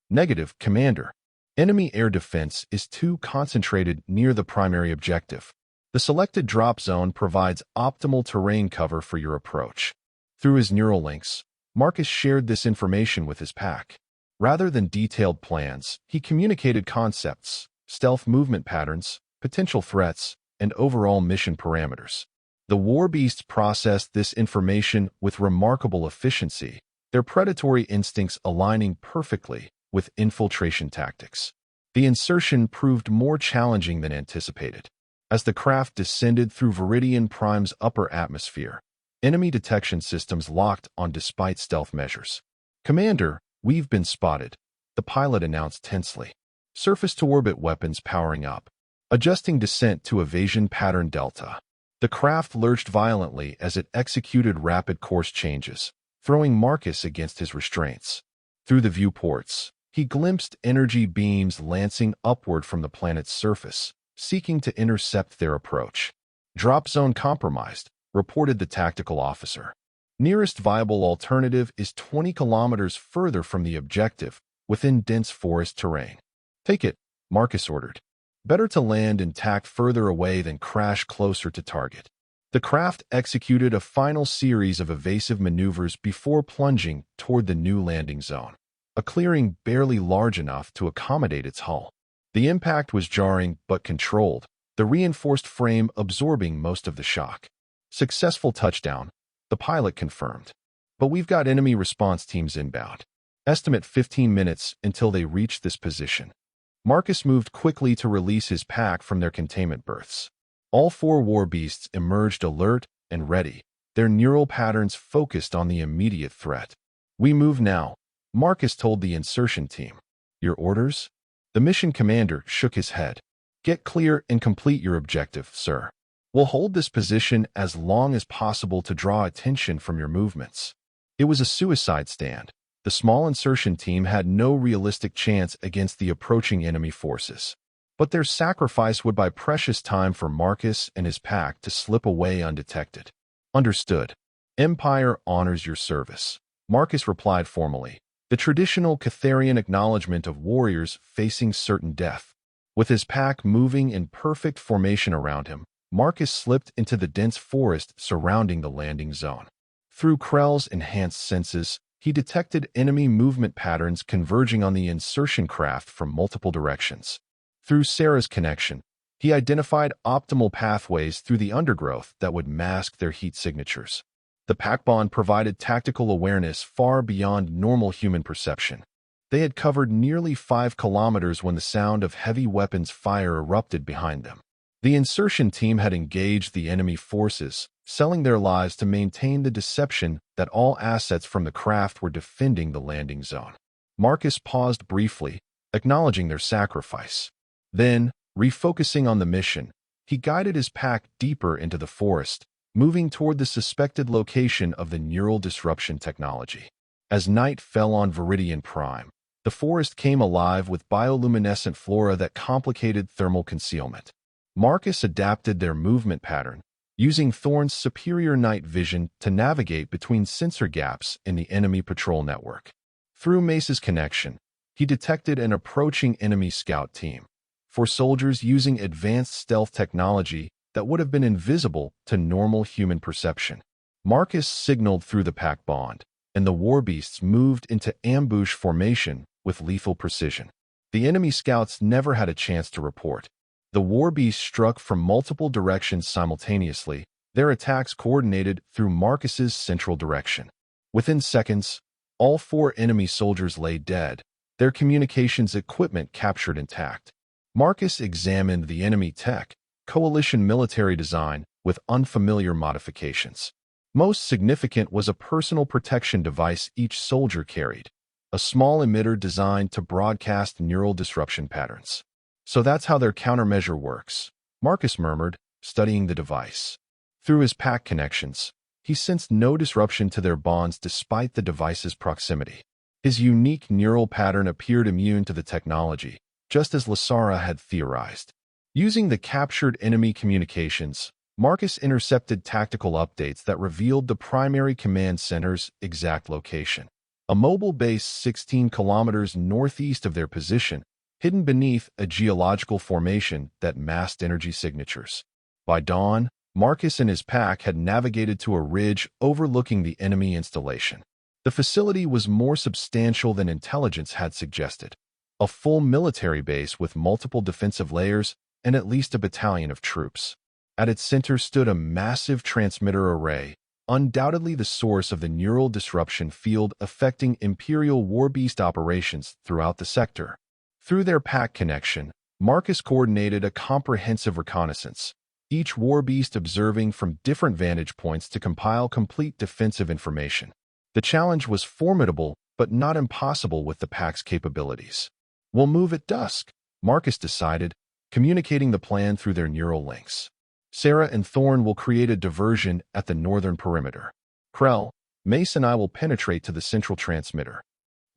Negative, Commander. Enemy air defense is too concentrated near the primary objective. The selected drop zone provides optimal terrain cover for your approach. Through his neural links, Marcus shared this information with his pack. Rather than detailed plans, he communicated concepts, stealth movement patterns, potential threats, and overall mission parameters. The war beasts processed this information with remarkable efficiency, their predatory instincts aligning perfectly with infiltration tactics. The insertion proved more challenging than anticipated. As the craft descended through Viridian Prime's upper atmosphere, enemy detection systems locked on despite stealth measures. Commander, we've been spotted, the pilot announced tensely. Surface-to-orbit weapons powering up. Adjusting descent to evasion pattern delta. The craft lurched violently as it executed rapid course changes, throwing Marcus against his restraints. Through the viewports, he glimpsed energy beams lancing upward from the planet's surface, seeking to intercept their approach. Drop zone compromised, reported the tactical officer. Nearest viable alternative is 20 kilometers further from the objective, within dense forest terrain. Take it, Marcus ordered. Better to land and tack further away than crash closer to target. The craft executed a final series of evasive maneuvers before plunging toward the new landing zone, a clearing barely large enough to accommodate its hull. The impact was jarring but controlled, the reinforced frame absorbing most of the shock. Successful touchdown, the pilot confirmed. But we've got enemy response teams inbound. Estimate 15 minutes until they reach this position. Marcus moved quickly to release his pack from their containment berths. All 4 war beasts emerged alert and ready, their neural patterns focused on the immediate threat. We move now, Marcus told the insertion team. Your orders? The mission commander shook his head. Get clear and complete your objective, sir. We'll hold this position as long as possible to draw attention from your movements. It was a suicide stand. The small insertion team had no realistic chance against the approaching enemy forces. But their sacrifice would buy precious time for Marcus and his pack to slip away undetected. Understood. Empire honors your service. Marcus replied formally, the traditional Catharian acknowledgement of warriors facing certain death. With his pack moving in perfect formation around him, Marcus slipped into the dense forest surrounding the landing zone. Through Krell's enhanced senses, he detected enemy movement patterns converging on the insertion craft from multiple directions. Through Sarah's connection, he identified optimal pathways through the undergrowth that would mask their heat signatures. The pack bond provided tactical awareness far beyond normal human perception. They had covered nearly 5 kilometers when the sound of heavy weapons fire erupted behind them. The insertion team had engaged the enemy forces, selling their lives to maintain the deception that all assets from the craft were defending the landing zone. Marcus paused briefly, acknowledging their sacrifice. Then, refocusing on the mission, he guided his pack deeper into the forest, moving toward the suspected location of the neural disruption technology. As night fell on Viridian Prime, the forest came alive with bioluminescent flora that complicated thermal concealment. Marcus adapted their movement pattern, using Thorn's superior night vision to navigate between sensor gaps in the enemy patrol network. Through Mace's connection, he detected an approaching enemy scout team. For soldiers using advanced stealth technology that would have been invisible to normal human perception. Marcus signaled through the pack bond, and the war beasts moved into ambush formation with lethal precision. The enemy scouts never had a chance to report. The war beasts struck from multiple directions simultaneously, their attacks coordinated through Marcus's central direction. Within seconds, all 4 enemy soldiers lay dead, their communications equipment captured intact. Marcus examined the enemy tech, coalition military design with unfamiliar modifications. Most significant was a personal protection device each soldier carried, a small emitter designed to broadcast neural disruption patterns. So that's how their countermeasure works, Marcus murmured, studying the device. Through his pack connections, he sensed no disruption to their bonds despite the device's proximity. His unique neural pattern appeared immune to the technology, just as Lasara had theorized. Using the captured enemy communications, Marcus intercepted tactical updates that revealed the primary command center's exact location. A mobile base 16 kilometers northeast of their position, hidden beneath a geological formation that masked energy signatures. By dawn, Marcus and his pack had navigated to a ridge overlooking the enemy installation. The facility was more substantial than intelligence had suggested. A full military base with multiple defensive layers and at least a battalion of troops. At its center stood a massive transmitter array, undoubtedly the source of the neural disruption field affecting Imperial Warbeast operations throughout the sector. Through their pack connection, Marcus coordinated a comprehensive reconnaissance, each warbeast observing from different vantage points to compile complete defensive information. The challenge was formidable, but not impossible with the pack's capabilities. "We'll move at dusk," Marcus decided, communicating the plan through their neural links. "Sarah and Thorn will create a diversion at the northern perimeter. Krell, Mace and I will penetrate to the central transmitter."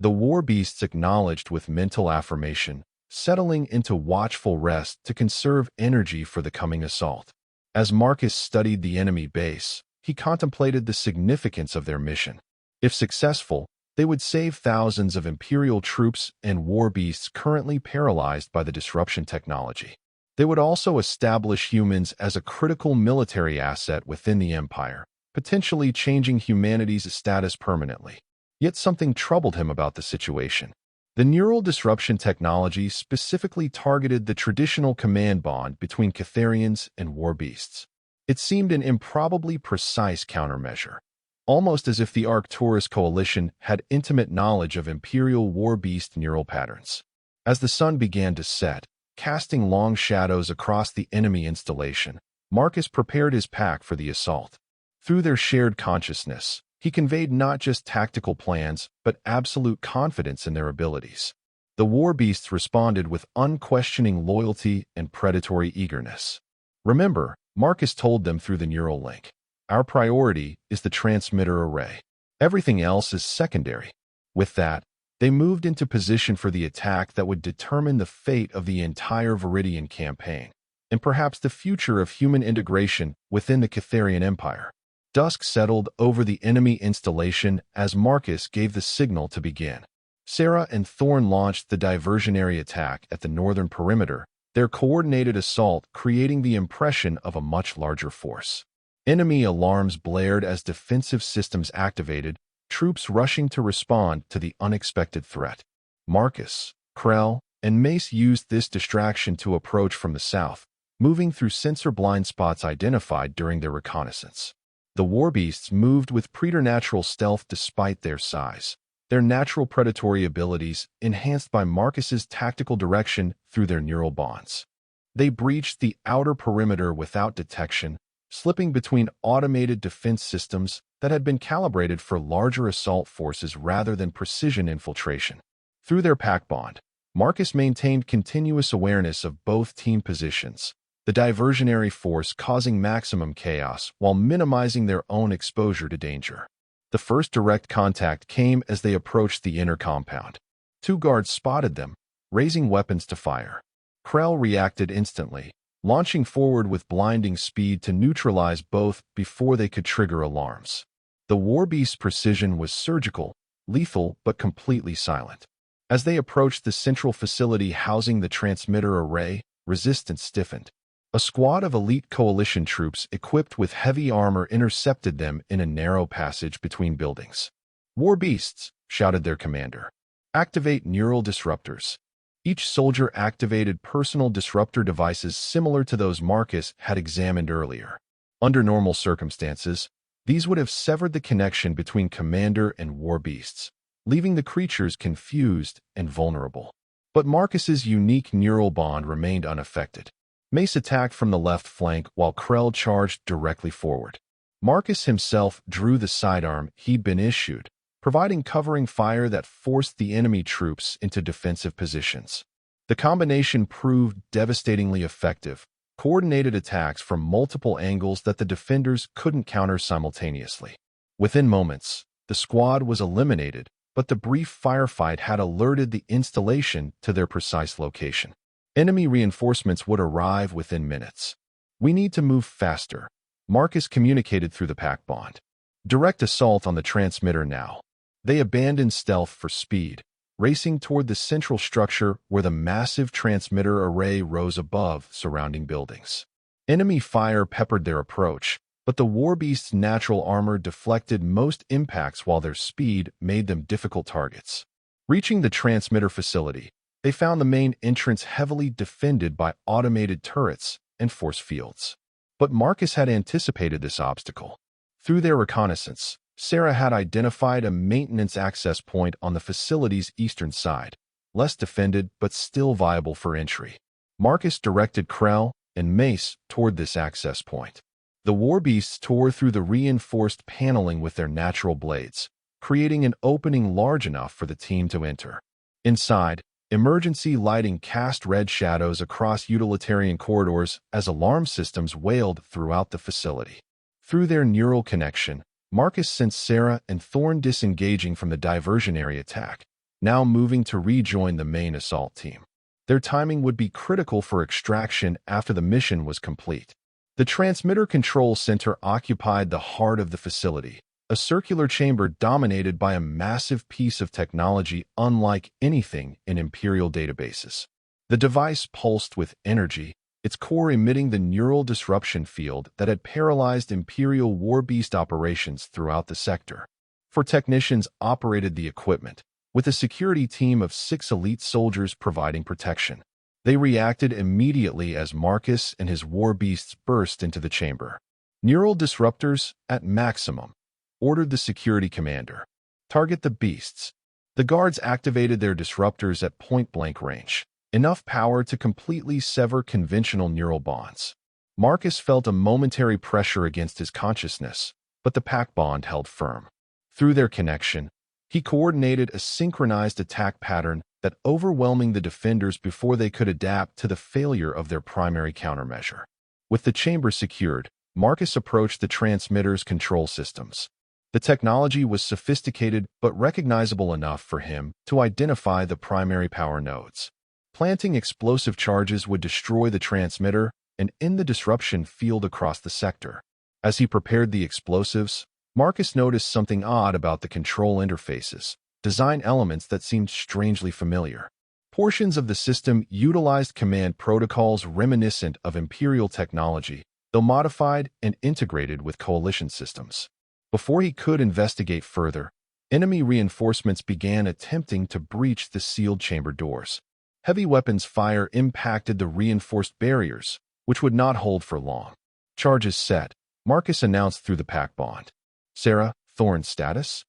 The war beasts acknowledged with mental affirmation, settling into watchful rest to conserve energy for the coming assault. As Marcus studied the enemy base, he contemplated the significance of their mission. If successful, they would save thousands of Imperial troops and war beasts currently paralyzed by the disruption technology. They would also establish humans as a critical military asset within the Empire, potentially changing humanity's status permanently. Yet something troubled him about the situation. The neural disruption technology specifically targeted the traditional command bond between Catharians and war beasts. It seemed an improbably precise countermeasure, almost as if the Arcturus coalition had intimate knowledge of Imperial war beast neural patterns. As the sun began to set, casting long shadows across the enemy installation, Marcus prepared his pack for the assault. Through their shared consciousness, he conveyed not just tactical plans, but absolute confidence in their abilities. The war beasts responded with unquestioning loyalty and predatory eagerness. "Remember," Marcus told them through the neural link, "our priority is the transmitter array. Everything else is secondary." With that, they moved into position for the attack that would determine the fate of the entire Viridian campaign, and perhaps the future of human integration within the Catharian Empire. Dusk settled over the enemy installation as Marcus gave the signal to begin. Sarah and Thorn launched the diversionary attack at the northern perimeter, their coordinated assault creating the impression of a much larger force. Enemy alarms blared as defensive systems activated, troops rushing to respond to the unexpected threat. Marcus, Krell, and Mace used this distraction to approach from the south, moving through sensor blind spots identified during their reconnaissance. The warbeasts moved with preternatural stealth despite their size, their natural predatory abilities enhanced by Marcus's tactical direction through their neural bonds. They breached the outer perimeter without detection, slipping between automated defense systems that had been calibrated for larger assault forces rather than precision infiltration. Through their pack bond, Marcus maintained continuous awareness of both team positions, the diversionary force causing maximum chaos while minimizing their own exposure to danger. The first direct contact came as they approached the inner compound. Two guards spotted them, raising weapons to fire. Krell reacted instantly, launching forward with blinding speed to neutralize both before they could trigger alarms. The warbeast's precision was surgical, lethal, but completely silent. As they approached the central facility housing the transmitter array, resistance stiffened. A squad of elite coalition troops equipped with heavy armor intercepted them in a narrow passage between buildings. "Warbeasts," shouted their commander. "Activate neural disruptors." Each soldier activated personal disruptor devices similar to those Marcus had examined earlier. Under normal circumstances, these would have severed the connection between commander and warbeasts, leaving the creatures confused and vulnerable. But Marcus's unique neural bond remained unaffected. Mace attacked from the left flank while Krell charged directly forward. Marcus himself drew the sidearm he'd been issued, providing covering fire that forced the enemy troops into defensive positions. The combination proved devastatingly effective, coordinated attacks from multiple angles that the defenders couldn't counter simultaneously. Within moments, the squad was eliminated, but the brief firefight had alerted the installation to their precise location. Enemy reinforcements would arrive within minutes. "We need to move faster," Marcus communicated through the pack bond. "Direct assault on the transmitter now." They abandoned stealth for speed, racing toward the central structure where the massive transmitter array rose above surrounding buildings. Enemy fire peppered their approach, but the warbeast's natural armor deflected most impacts while their speed made them difficult targets. Reaching the transmitter facility, they found the main entrance heavily defended by automated turrets and force fields. But Marcus had anticipated this obstacle. Through their reconnaissance, Sarah had identified a maintenance access point on the facility's eastern side, less defended but still viable for entry. Marcus directed Krell and Mace toward this access point. The warbeasts tore through the reinforced paneling with their natural blades, creating an opening large enough for the team to enter. Inside, emergency lighting cast red shadows across utilitarian corridors as alarm systems wailed throughout the facility. Through their neural connection, Marcus sensed Sarah and Thorn disengaging from the diversionary attack, now moving to rejoin the main assault team. Their timing would be critical for extraction after the mission was complete. The transmitter control center occupied the heart of the facility, a circular chamber dominated by a massive piece of technology unlike anything in Imperial databases. The device pulsed with energy, its core emitting the neural disruption field that had paralyzed Imperial warbeast operations throughout the sector. Four technicians operated the equipment, with a security team of 6 elite soldiers providing protection. They reacted immediately as Marcus and his warbeasts burst into the chamber. "Neural disruptors at maximum," ordered the security commander. "Target the beasts." The guards activated their disruptors at point-blank range, enough power to completely sever conventional neural bonds. Marcus felt a momentary pressure against his consciousness, but the pack bond held firm. Through their connection, he coordinated a synchronized attack pattern that overwhelming the defenders before they could adapt to the failure of their primary countermeasure. With the chamber secured, Marcus approached the transmitter's control systems. The technology was sophisticated but recognizable enough for him to identify the primary power nodes. Planting explosive charges would destroy the transmitter and end the disruption field across the sector. As he prepared the explosives, Marcus noticed something odd about the control interfaces. design elements that seemed strangely familiar. Portions of the system utilized command protocols reminiscent of Imperial technology, though modified and integrated with Coalition systems. Before he could investigate further, enemy reinforcements began attempting to breach the sealed chamber doors. Heavy weapons fire impacted the reinforced barriers, which would not hold for long. Charges set, Marcus announced through the pack bond. Sarah, Thorne's status?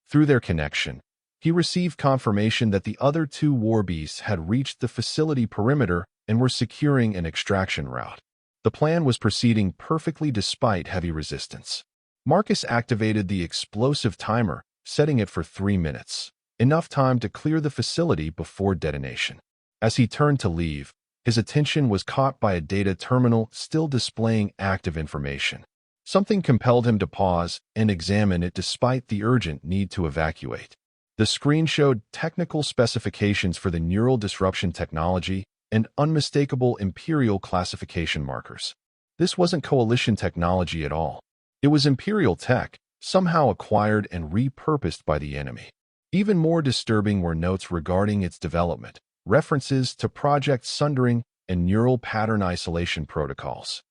Through their connection, he received confirmation that the other two war beasts had reached the facility perimeter and were securing an extraction route. The plan was proceeding perfectly despite heavy resistance. Marcus activated the explosive timer, setting it for 3 minutes, enough time to clear the facility before detonation. As he turned to leave, his attention was caught by a data terminal still displaying active information. Something compelled him to pause and examine it despite the urgent need to evacuate. The screen showed technical specifications for the neural disruption technology and unmistakable Imperial classification markers. This wasn't Coalition technology at all. It was Imperial tech, somehow acquired and repurposed by the enemy. Even more disturbing were notes regarding its development, references to Project Sundering and neural pattern isolation protocols.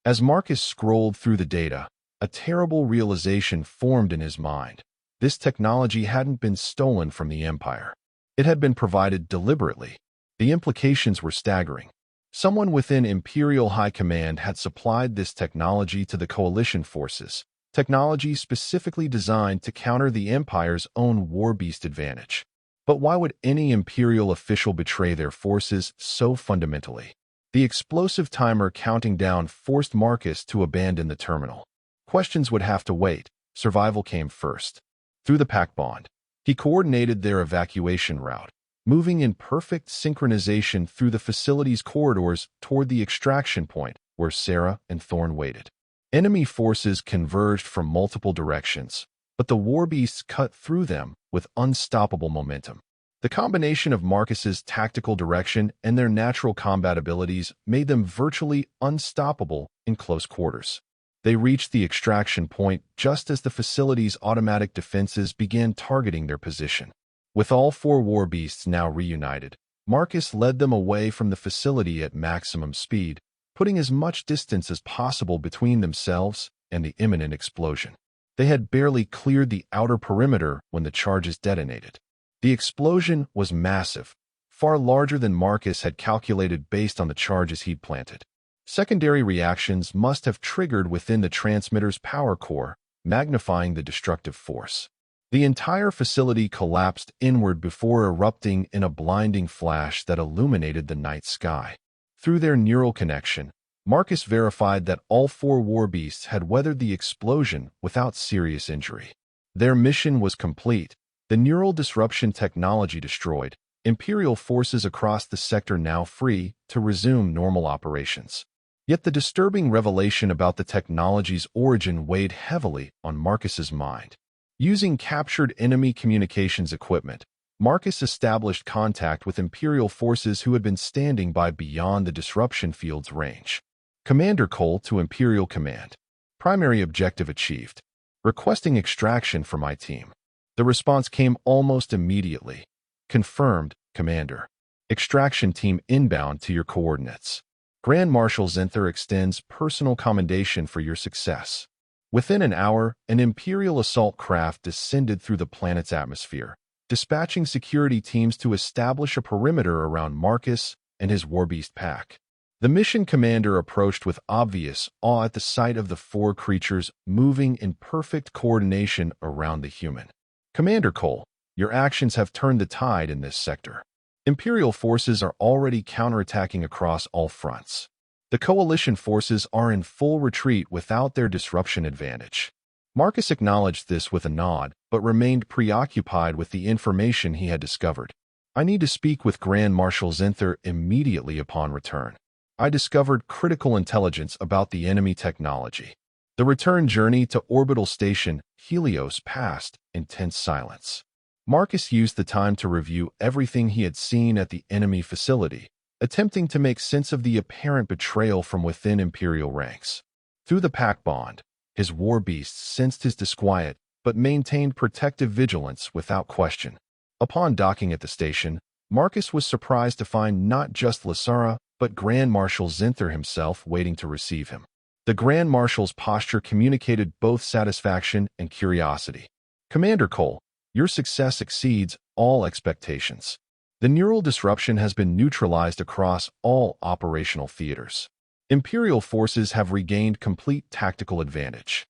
As Marcus scrolled through the data, a terrible realization formed in his mind. This technology hadn't been stolen from the Empire. It had been provided deliberately. The implications were staggering. Someone within Imperial High Command had supplied this technology to the Coalition forces, technology specifically designed to counter the Empire's own war beast advantage. But why would any Imperial official betray their forces so fundamentally? The explosive timer counting down forced Marcus to abandon the terminal. Questions would have to wait. Survival came first. Through the pack bond, he coordinated their evacuation route, moving in perfect synchronization through the facility's corridors toward the extraction point where Sarah and Thorne waited. Enemy forces converged from multiple directions, but the war beasts cut through them with unstoppable momentum. The combination of Marcus's tactical direction and their natural combat abilities made them virtually unstoppable in close quarters. They reached the extraction point just as the facility's automatic defenses began targeting their position. With all four war beasts now reunited, Marcus led them away from the facility at maximum speed, putting as much distance as possible between themselves and the imminent explosion. They had barely cleared the outer perimeter when the charges detonated. The explosion was massive, far larger than Marcus had calculated based on the charges he'd planted. Secondary reactions must have triggered within the transmitter's power core, magnifying the destructive force. The entire facility collapsed inward before erupting in a blinding flash that illuminated the night sky. Through their neural connection, Marcus verified that all four war beasts had weathered the explosion without serious injury. Their mission was complete, the neural disruption technology destroyed, Imperial forces across the sector now free to resume normal operations. Yet the disturbing revelation about the technology's origin weighed heavily on Marcus's mind. Using captured enemy communications equipment, Marcus established contact with Imperial forces who had been standing by beyond the disruption field's range. Commander Cole to Imperial Command. Primary objective achieved. Requesting extraction for my team. The response came almost immediately. Confirmed, Commander. Extraction team inbound to your coordinates. Grand Marshal Zenther extends personal commendation for your success. Within an hour, an Imperial assault craft descended through the planet's atmosphere, dispatching security teams to establish a perimeter around Marcus and his warbeast pack. The mission commander approached with obvious awe at the sight of the four creatures moving in perfect coordination around the human. Commander Cole, your actions have turned the tide in this sector. Imperial forces are already counterattacking across all fronts. The Coalition forces are in full retreat without their disruption advantage. Marcus acknowledged this with a nod, but remained preoccupied with the information he had discovered. I need to speak with Grand Marshal Zenther immediately upon return. I discovered critical intelligence about the enemy technology. The return journey to orbital station Helios passed in tense silence. Marcus used the time to review everything he had seen at the enemy facility, attempting to make sense of the apparent betrayal from within Imperial ranks. Through the pack bond, his war beasts sensed his disquiet, but maintained protective vigilance without question. Upon docking at the station, Marcus was surprised to find not just Lasara, but Grand Marshal Zinther himself waiting to receive him. The Grand Marshal's posture communicated both satisfaction and curiosity. "Commander Cole, your success exceeds all expectations. The neural disruption has been neutralized across all operational theaters. Imperial forces have regained complete tactical advantage."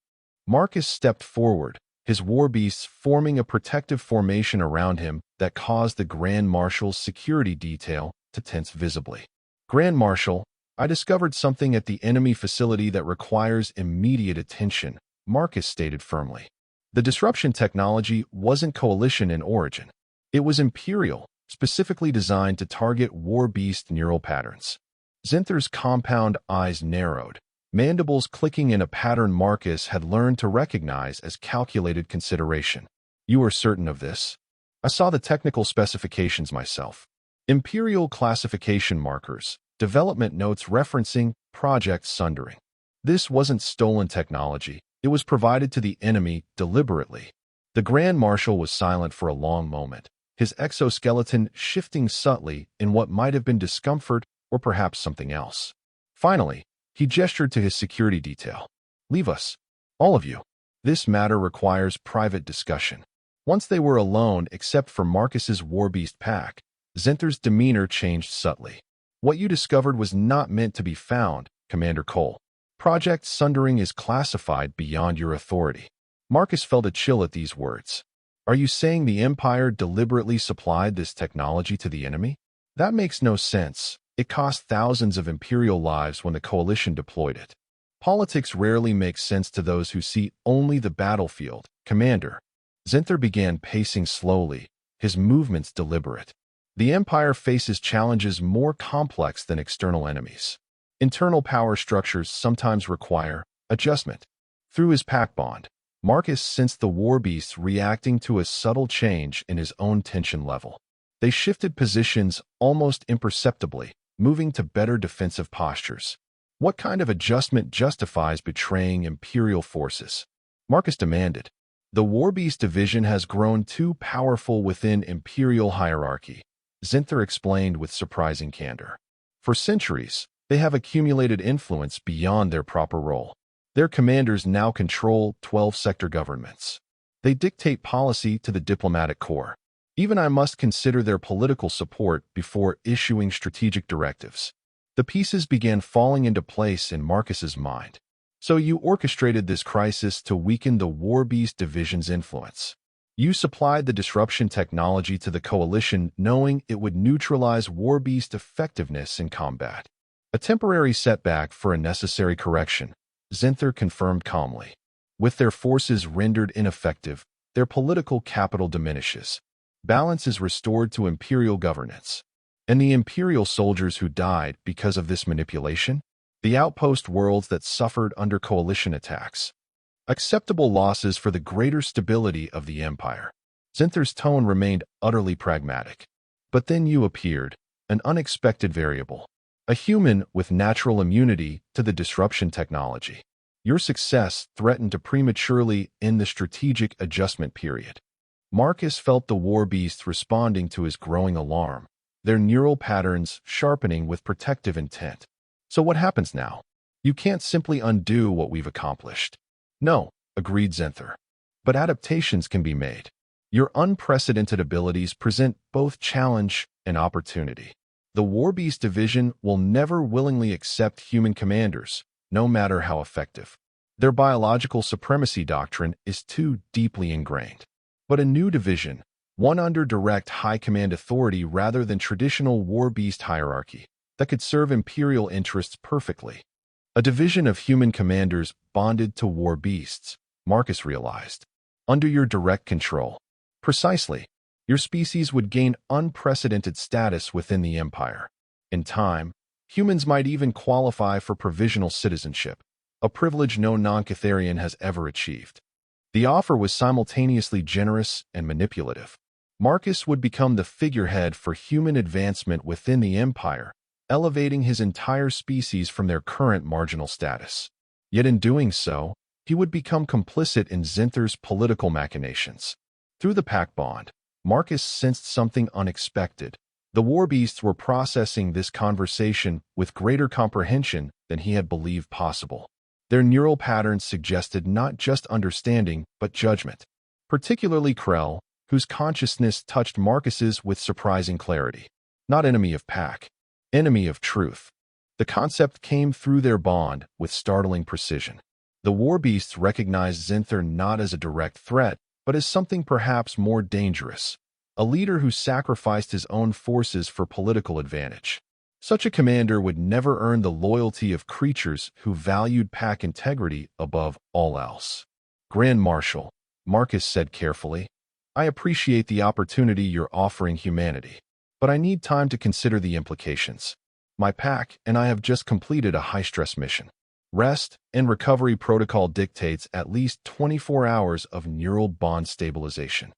Marcus stepped forward, his war beasts forming a protective formation around him that caused the Grand Marshal's security detail to tense visibly. "Grand Marshal, I discovered something at the enemy facility that requires immediate attention," Marcus stated firmly. The disruption technology wasn't Coalition in origin. It was Imperial, specifically designed to target war beast neural patterns. Zinther's compound eyes narrowed, mandibles clicking in a pattern Marcus had learned to recognize as calculated consideration. "You are certain of this?" "I saw the technical specifications myself. Imperial classification markers, development notes referencing Project Sundering. This wasn't stolen technology. It was provided to the enemy deliberately." The Grand Marshal was silent for a long moment, his exoskeleton shifting subtly in what might have been discomfort or perhaps something else. Finally, he gestured to his security detail. "Leave us. All of you. This matter requires private discussion." Once they were alone except for Marcus's warbeast pack, Zinther's demeanor changed subtly. "What you discovered was not meant to be found, Commander Cole. Project Sundering is classified beyond your authority." Marcus felt a chill at these words. "Are you saying the Empire deliberately supplied this technology to the enemy? That makes no sense. It cost thousands of Imperial lives when the Coalition deployed it." "Politics rarely makes sense to those who see only the battlefield, Commander." Zinther began pacing slowly, his movements deliberate. "The Empire faces challenges more complex than external enemies. Internal power structures sometimes require adjustment." Through his pack bond, Marcus sensed the warbeasts reacting to a subtle change in his own tension level. They shifted positions almost imperceptibly, moving to better defensive postures. "What kind of adjustment justifies betraying Imperial forces?" Marcus demanded. "The warbeast division has grown too powerful within Imperial hierarchy," Zinther explained with surprising candor. "For centuries, they have accumulated influence beyond their proper role. Their commanders now control 12 sector governments. They dictate policy to the diplomatic corps. Even I must consider their political support before issuing strategic directives." The pieces began falling into place in Marcus's mind. "So you orchestrated this crisis to weaken the warbeast division's influence. You supplied the disruption technology to the Coalition knowing it would neutralize warbeast effectiveness in combat. A temporary setback for a necessary correction," Zinther confirmed calmly. "With their forces rendered ineffective, their political capital diminishes. Balance is restored to Imperial governance. And the Imperial soldiers who died because of this manipulation? The outpost worlds that suffered under Coalition attacks. Acceptable losses for the greater stability of the Empire." Zinther's tone remained utterly pragmatic. "But then you appeared, an unexpected variable. A human with natural immunity to the disruption technology. Your success threatened to prematurely end the strategic adjustment period." Marcus felt the warbeasts responding to his growing alarm, their neural patterns sharpening with protective intent. "So what happens now? You can't simply undo what we've accomplished." "No," agreed Zinther. "But adaptations can be made. Your unprecedented abilities present both challenge and opportunity. The warbeast division will never willingly accept human commanders, no matter how effective. Their biological supremacy doctrine is too deeply ingrained. But a new division, one under direct high command authority rather than traditional warbeast hierarchy, that could serve Imperial interests perfectly. A division of human commanders bonded to warbeasts, Marcus realized. Under your direct control. Precisely. Your species would gain unprecedented status within the Empire. In time, humans might even qualify for provisional citizenship, a privilege no non-Catharian has ever achieved. The offer was simultaneously generous and manipulative. Marcus would become the figurehead for human advancement within the Empire, elevating his entire species from their current marginal status. Yet in doing so, he would become complicit in Zinther's political machinations. Through the pack bond, Marcus sensed something unexpected. The war beasts were processing this conversation with greater comprehension than he had believed possible. Their neural patterns suggested not just understanding, but judgment. Particularly Krell, whose consciousness touched Marcus's with surprising clarity. Not enemy of pack, enemy of truth. The concept came through their bond with startling precision. The war beasts recognized Zinther not as a direct threat, but as something perhaps more dangerous, a leader who sacrificed his own forces for political advantage. Such a commander would never earn the loyalty of creatures who valued pack integrity above all else. Grand Marshal, Marcus said carefully, I appreciate the opportunity you're offering humanity, but I need time to consider the implications. My pack and I have just completed a high-stress mission. Rest and recovery protocol dictates at least 24 hours of neural bond stabilization.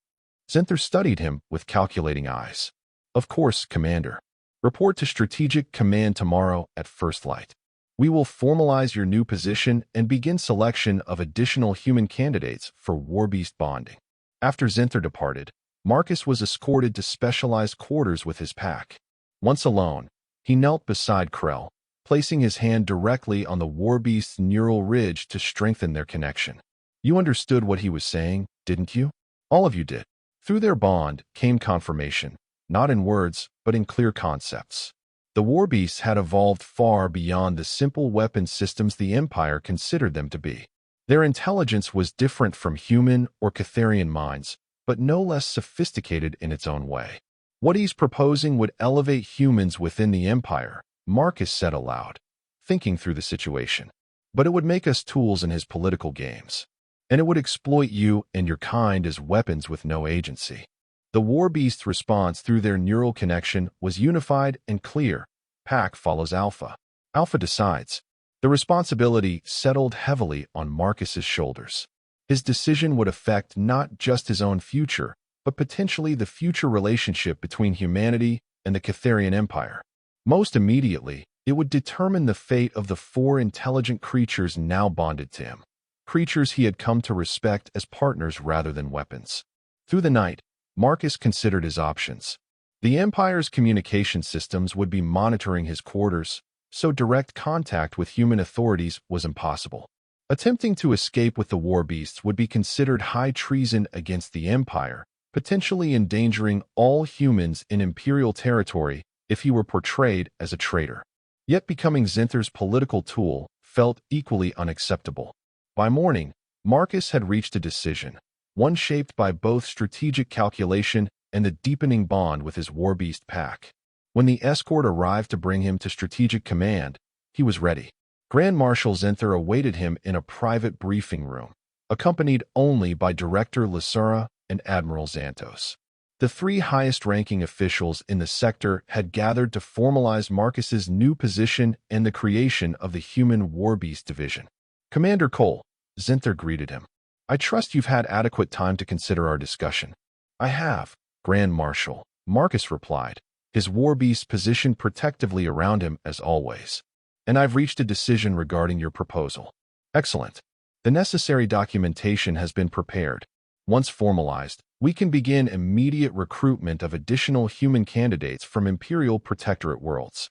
Zinther studied him with calculating eyes. Of course, Commander. Report to Strategic Command tomorrow at first light. We will formalize your new position and begin selection of additional human candidates for warbeast bonding. After Zinther departed, Marcus was escorted to specialized quarters with his pack. Once alone, he knelt beside Krell, placing his hand directly on the warbeast's neural ridge to strengthen their connection. You understood what he was saying, didn't you? All of you did. Through their bond came confirmation, not in words, but in clear concepts. The warbeasts had evolved far beyond the simple weapon systems the Empire considered them to be. Their intelligence was different from human or Catharian minds, but no less sophisticated in its own way. What he's proposing would elevate humans within the Empire, Marcus said aloud, thinking through the situation. But it would make us tools in his political games. And it would exploit you and your kind as weapons with no agency. The warbeast's response through their neural connection was unified and clear. Pack follows Alpha. Alpha decides. The responsibility settled heavily on Marcus's shoulders. His decision would affect not just his own future, but potentially the future relationship between humanity and the Catharian Empire. Most immediately, it would determine the fate of the 4 intelligent creatures now bonded to him. Creatures he had come to respect as partners rather than weapons. Through the night, Marcus considered his options. The Empire's communication systems would be monitoring his quarters, so direct contact with human authorities was impossible. Attempting to escape with the warbeasts would be considered high treason against the Empire, potentially endangering all humans in Imperial territory if he were portrayed as a traitor. Yet becoming Zinther's political tool felt equally unacceptable. By morning, Marcus had reached a decision, one shaped by both strategic calculation and the deepening bond with his warbeast pack. When the escort arrived to bring him to Strategic Command, he was ready. Grand Marshal Zinther awaited him in a private briefing room, accompanied only by Director Lasura and Admiral Xantos. The 3 highest-ranking officials in the sector had gathered to formalize Marcus's new position and the creation of the Human Warbeast Division. Commander Cole, Zinther greeted him. I trust you've had adequate time to consider our discussion. I have, Grand Marshal, Marcus replied, his warbeast positioned protectively around him as always. And I've reached a decision regarding your proposal. Excellent. The necessary documentation has been prepared. Once formalized, we can begin immediate recruitment of additional human candidates from Imperial Protectorate worlds.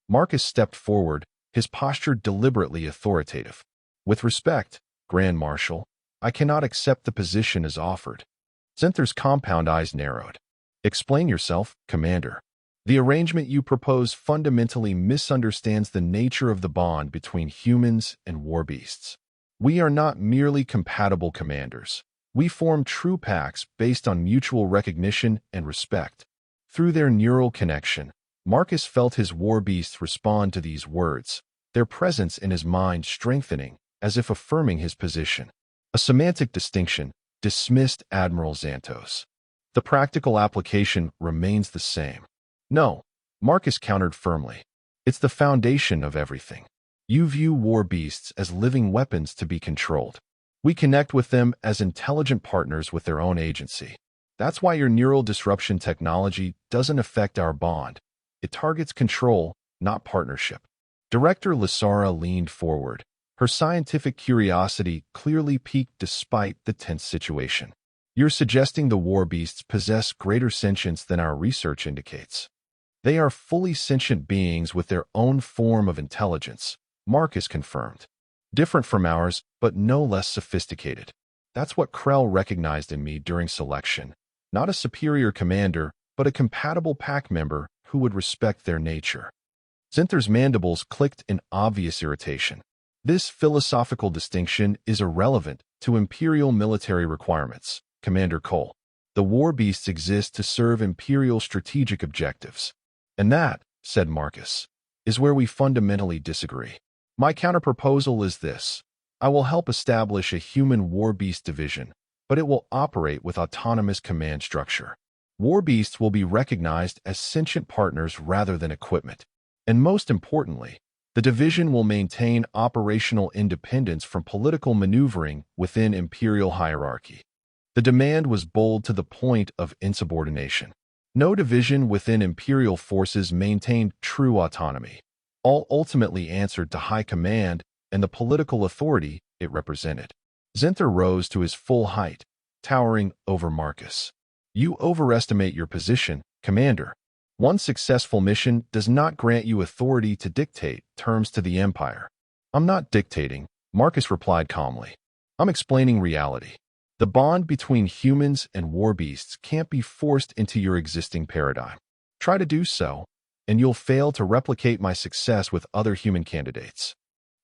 Marcus stepped forward, his posture deliberately authoritative. With respect, Grand Marshal, I cannot accept the position as offered. Zinther's compound eyes narrowed. Explain yourself, Commander. The arrangement you propose fundamentally misunderstands the nature of the bond between humans and warbeasts. We are not merely compatible commanders. We form true packs based on mutual recognition and respect. Through their neural connection, Marcus felt his warbeasts respond to these words, their presence in his mind strengthening, as if affirming his position. A semantic distinction, dismissed Admiral Xantos. The practical application remains the same. No, Marcus countered firmly. It's the foundation of everything. You view warbeasts as living weapons to be controlled. We connect with them as intelligent partners with their own agency. That's why your neural disruption technology doesn't affect our bond. It targets control, not partnership. Director Lasara leaned forward, Her scientific curiosity clearly piqued despite the tense situation. You're suggesting the war beasts possess greater sentience than our research indicates. They are fully sentient beings with their own form of intelligence, Marcus confirmed. Different from ours, but no less sophisticated. That's what Krell recognized in me during selection. Not a superior commander, but a compatible pack member who would respect their nature. Zinther's mandibles clicked in obvious irritation. This philosophical distinction is irrelevant to Imperial military requirements, Commander Cole. The war beasts exist to serve Imperial strategic objectives. And that, said Marcus, is where we fundamentally disagree. My counterproposal is this. I will help establish a human war beast division, but it will operate with autonomous command structure. War beasts will be recognized as sentient partners rather than equipment. And most importantly, the division will maintain operational independence from political maneuvering within Imperial hierarchy. The demand was bold to the point of insubordination. No division within Imperial forces maintained true autonomy. All ultimately answered to high command and the political authority it represented. Zinther rose to his full height, towering over Marcus. You overestimate your position, Commander. One successful mission does not grant you authority to dictate terms to the Empire. I'm not dictating, Marcus replied calmly. I'm explaining reality. The bond between humans and war beasts can't be forced into your existing paradigm. Try to do so, and you'll fail to replicate my success with other human candidates.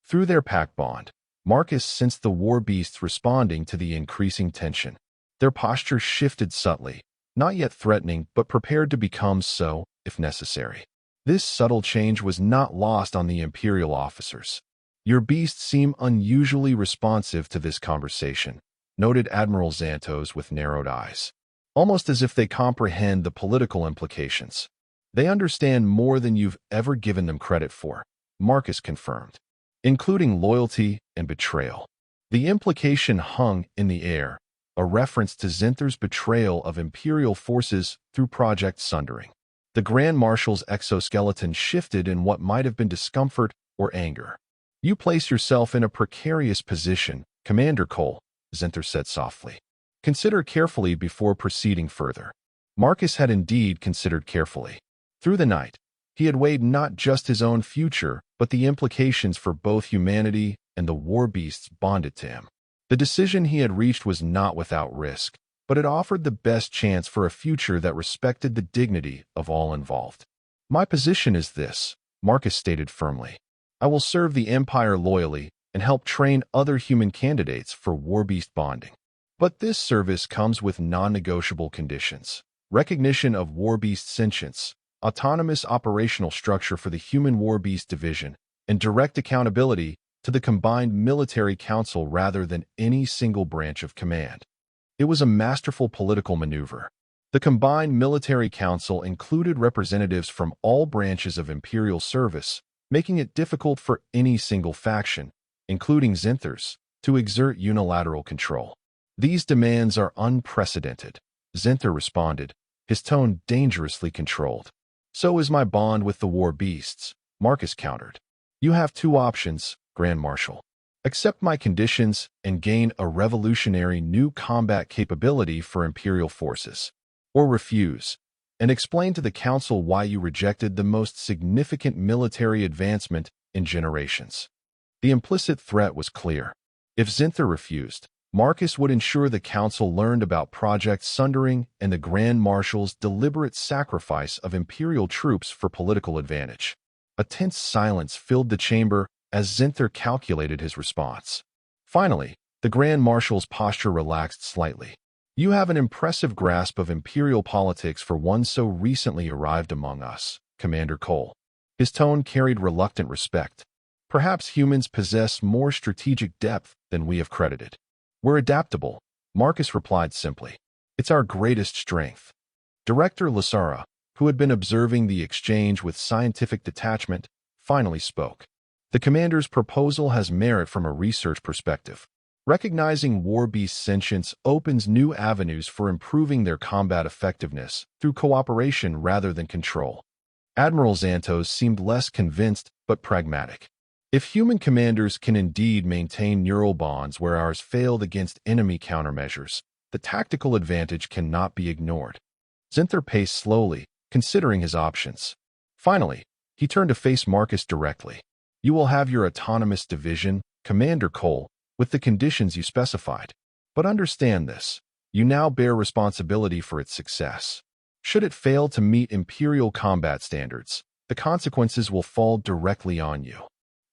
Through their pack bond, Marcus sensed the war beasts responding to the increasing tension. Their posture shifted subtly, not yet threatening but prepared to become so, if necessary. This subtle change was not lost on the Imperial officers. Your beasts seem unusually responsive to this conversation, noted Admiral Xantos with narrowed eyes. Almost as if they comprehend the political implications. They understand more than you've ever given them credit for, Marcus confirmed, including loyalty and betrayal. The implication hung in the air, a reference to Zinther's betrayal of Imperial forces through Project Sundering. The Grand Marshal's exoskeleton shifted in what might have been discomfort or anger. You place yourself in a precarious position, Commander Cole, Zinther said softly. Consider carefully before proceeding further. Marcus had indeed considered carefully. Through the night, he had weighed not just his own future, but the implications for both humanity and the war beasts bonded to him. The decision he had reached was not without risk, but it offered the best chance for a future that respected the dignity of all involved. My position is this, Marcus stated firmly. I will serve the Empire loyally and help train other human candidates for war beast bonding. But this service comes with non-negotiable conditions. Recognition of war beast sentience, autonomous operational structure for the human war beast division, and direct accountability to the combined military council rather than any single branch of command. It was a masterful political maneuver. The combined military council included representatives from all branches of Imperial service, making it difficult for any single faction, including Zinther's, to exert unilateral control. These demands are unprecedented, Zinther responded, his tone dangerously controlled. So is my bond with the war beasts, Marcus countered. You have two options, Grand Marshal. Accept my conditions and gain a revolutionary new combat capability for Imperial forces. Or refuse, and explain to the Council why you rejected the most significant military advancement in generations. The implicit threat was clear. If Zinther refused, Marcus would ensure the Council learned about Project Sundering and the Grand Marshal's deliberate sacrifice of Imperial troops for political advantage. A tense silence filled the chamber as Zinther calculated his response. Finally, the Grand Marshal's posture relaxed slightly. You have an impressive grasp of Imperial politics for one so recently arrived among us, Commander Cole. His tone carried reluctant respect. Perhaps humans possess more strategic depth than we have credited. We're adaptable, Marcus replied simply. It's our greatest strength. Director Lasara, who had been observing the exchange with scientific detachment, finally spoke. The commander's proposal has merit from a research perspective. Recognizing war beast sentience opens new avenues for improving their combat effectiveness through cooperation rather than control. Admiral Xantos seemed less convinced but pragmatic. If human commanders can indeed maintain neural bonds where ours failed against enemy countermeasures, the tactical advantage cannot be ignored. Zinther paced slowly, considering his options. Finally, he turned to face Marcus directly. You will have your autonomous division, Commander Cole, with the conditions you specified. But understand this, you now bear responsibility for its success. Should it fail to meet Imperial combat standards, the consequences will fall directly on you.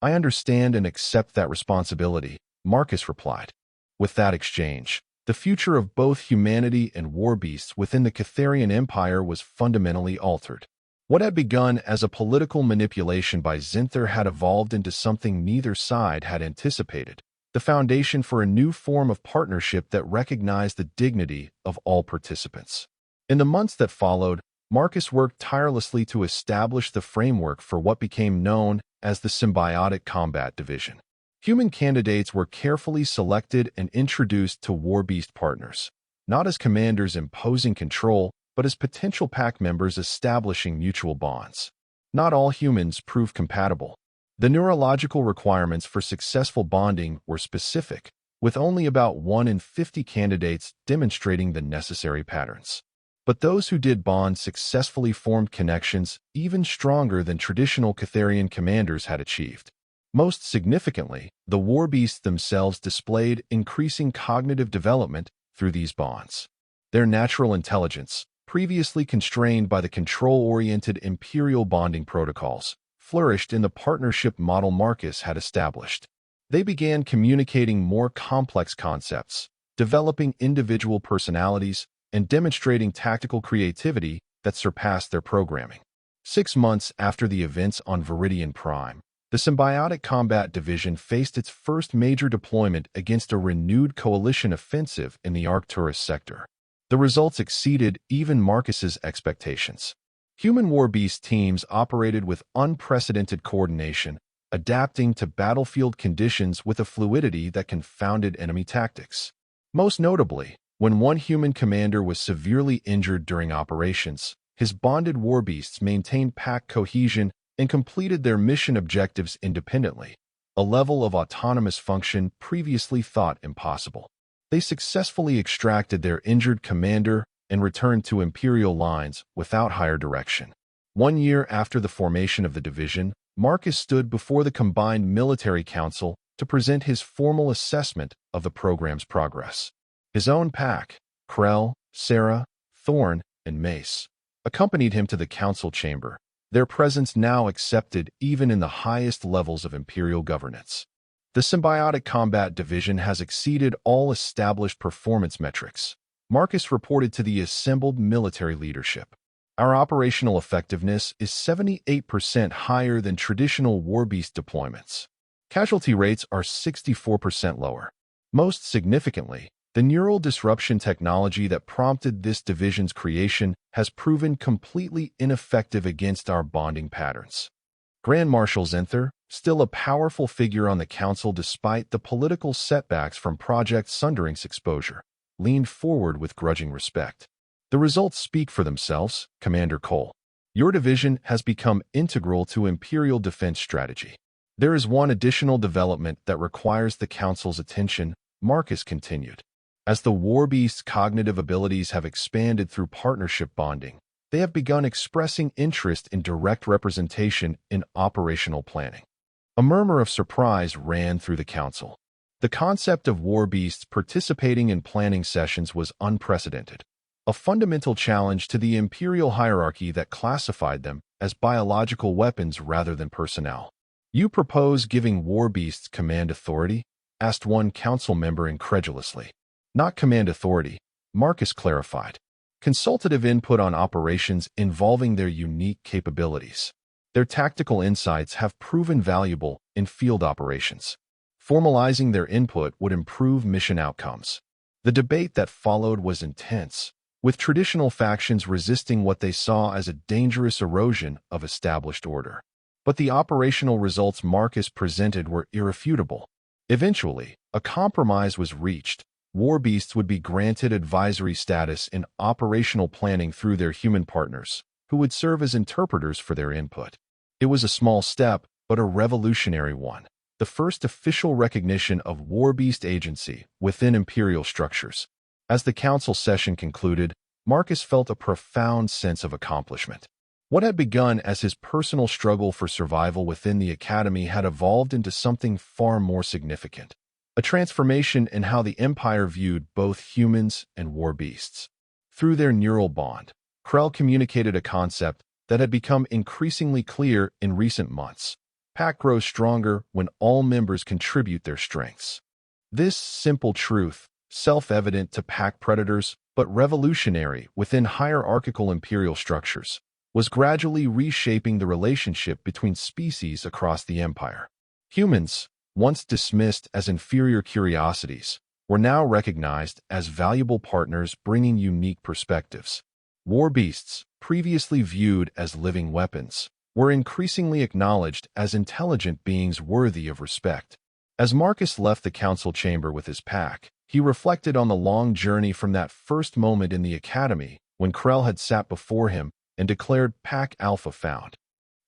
I understand and accept that responsibility, Marcus replied. With that exchange, the future of both humanity and war beasts within the Catharian Empire was fundamentally altered. What had begun as a political manipulation by Zinther had evolved into something neither side had anticipated, the foundation for a new form of partnership that recognized the dignity of all participants. In the months that followed, Marcus worked tirelessly to establish the framework for what became known as the Symbiotic Combat Division. Human candidates were carefully selected and introduced to war beast partners, not as commanders imposing control, but as potential pack members establishing mutual bonds. Not all humans proved compatible. The neurological requirements for successful bonding were specific, with only about 1 in 50 candidates demonstrating the necessary patterns. But those who did bond successfully formed connections even stronger than traditional Catharian commanders had achieved. Most significantly, the war beasts themselves displayed increasing cognitive development through these bonds. Their natural intelligence, previously constrained by the control-oriented imperial bonding protocols, flourished in the partnership model Marcus had established. They began communicating more complex concepts, developing individual personalities, and demonstrating tactical creativity that surpassed their programming. 6 months after the events on Viridian Prime, the Symbiotic Combat Division faced its first major deployment against a renewed coalition offensive in the Arcturus sector. The results exceeded even Marcus's expectations. Human war beast teams operated with unprecedented coordination, adapting to battlefield conditions with a fluidity that confounded enemy tactics. Most notably, when one human commander was severely injured during operations, his bonded war beasts maintained pack cohesion and completed their mission objectives independently, a level of autonomous function previously thought impossible. They successfully extracted their injured commander and returned to Imperial lines without higher direction. 1 year after the formation of the division, Marcus stood before the Combined Military Council to present his formal assessment of the program's progress. His own pack, Krell, Sarah, Thorn, and Mace, accompanied him to the council chamber, their presence now accepted even in the highest levels of Imperial governance. The Symbiotic Combat Division has exceeded all established performance metrics, Marcus reported to the assembled military leadership. Our operational effectiveness is 78% higher than traditional war beast deployments. Casualty rates are 64% lower. Most significantly, the neural disruption technology that prompted this division's creation has proven completely ineffective against our bonding patterns. Grand Marshal Zinther, still a powerful figure on the council despite the political setbacks from Project Sundering's exposure, leaned forward with grudging respect. The results speak for themselves, Commander Cole. Your division has become integral to Imperial defense strategy. There is one additional development that requires the Council's attention, Marcus continued. As the war beast's cognitive abilities have expanded through partnership bonding, they have begun expressing interest in direct representation in operational planning. A murmur of surprise ran through the Council. The concept of war beasts participating in planning sessions was unprecedented, a fundamental challenge to the Imperial hierarchy that classified them as biological weapons rather than personnel. You propose giving war beasts command authority? Asked one council member incredulously. Not command authority, Marcus clarified. Consultative input on operations involving their unique capabilities. Their tactical insights have proven valuable in field operations. Formalizing their input would improve mission outcomes. The debate that followed was intense, with traditional factions resisting what they saw as a dangerous erosion of established order. But the operational results Marcus presented were irrefutable. Eventually, a compromise was reached. War beasts would be granted advisory status in operational planning through their human partners, who would serve as interpreters for their input. It was a small step, but a revolutionary one. The first official recognition of war-beast agency within Imperial structures. As the council session concluded, Marcus felt a profound sense of accomplishment. What had begun as his personal struggle for survival within the Academy had evolved into something far more significant. A transformation in how the Empire viewed both humans and war beasts. Through their neural bond, Krell communicated a concept that had become increasingly clear in recent months. Pack grows stronger when all members contribute their strengths. This simple truth, self-evident to pack predators, but revolutionary within hierarchical Imperial structures, was gradually reshaping the relationship between species across the Empire. Humans, once dismissed as inferior curiosities, were now recognized as valuable partners bringing unique perspectives. War beasts, previously viewed as living weapons, were increasingly acknowledged as intelligent beings worthy of respect. As Marcus left the council chamber with his pack, he reflected on the long journey from that first moment in the Academy when Krell had sat before him and declared Pack Alpha found.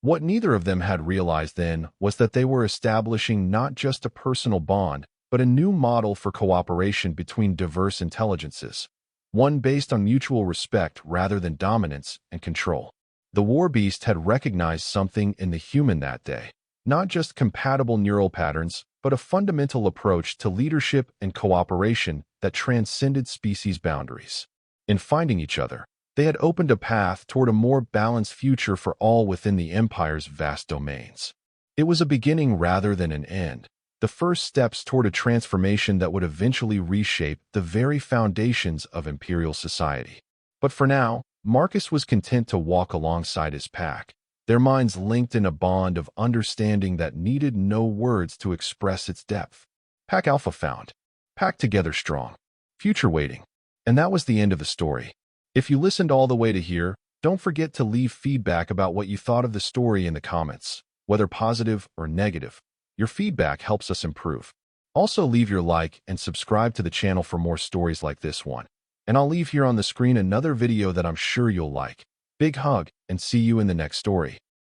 What neither of them had realized then was that they were establishing not just a personal bond, but a new model for cooperation between diverse intelligences, one based on mutual respect rather than dominance and control. The war beast had recognized something in the human that day, not just compatible neural patterns, but a fundamental approach to leadership and cooperation that transcended species boundaries. In finding each other, they had opened a path toward a more balanced future for all within the Empire's vast domains. It was a beginning rather than an end, the first steps toward a transformation that would eventually reshape the very foundations of Imperial society. But for now, Marcus was content to walk alongside his pack, their minds linked in a bond of understanding that needed no words to express its depth. Pack Alpha found. Packed together strong. Future waiting. And that was the end of the story. If you listened all the way to here, don't forget to leave feedback about what you thought of the story in the comments, whether positive or negative. Your feedback helps us improve. Also leave your like and subscribe to the channel for more stories like this one. And I'll leave here on the screen another video that I'm sure you'll like. Big hug, and see you in the next story.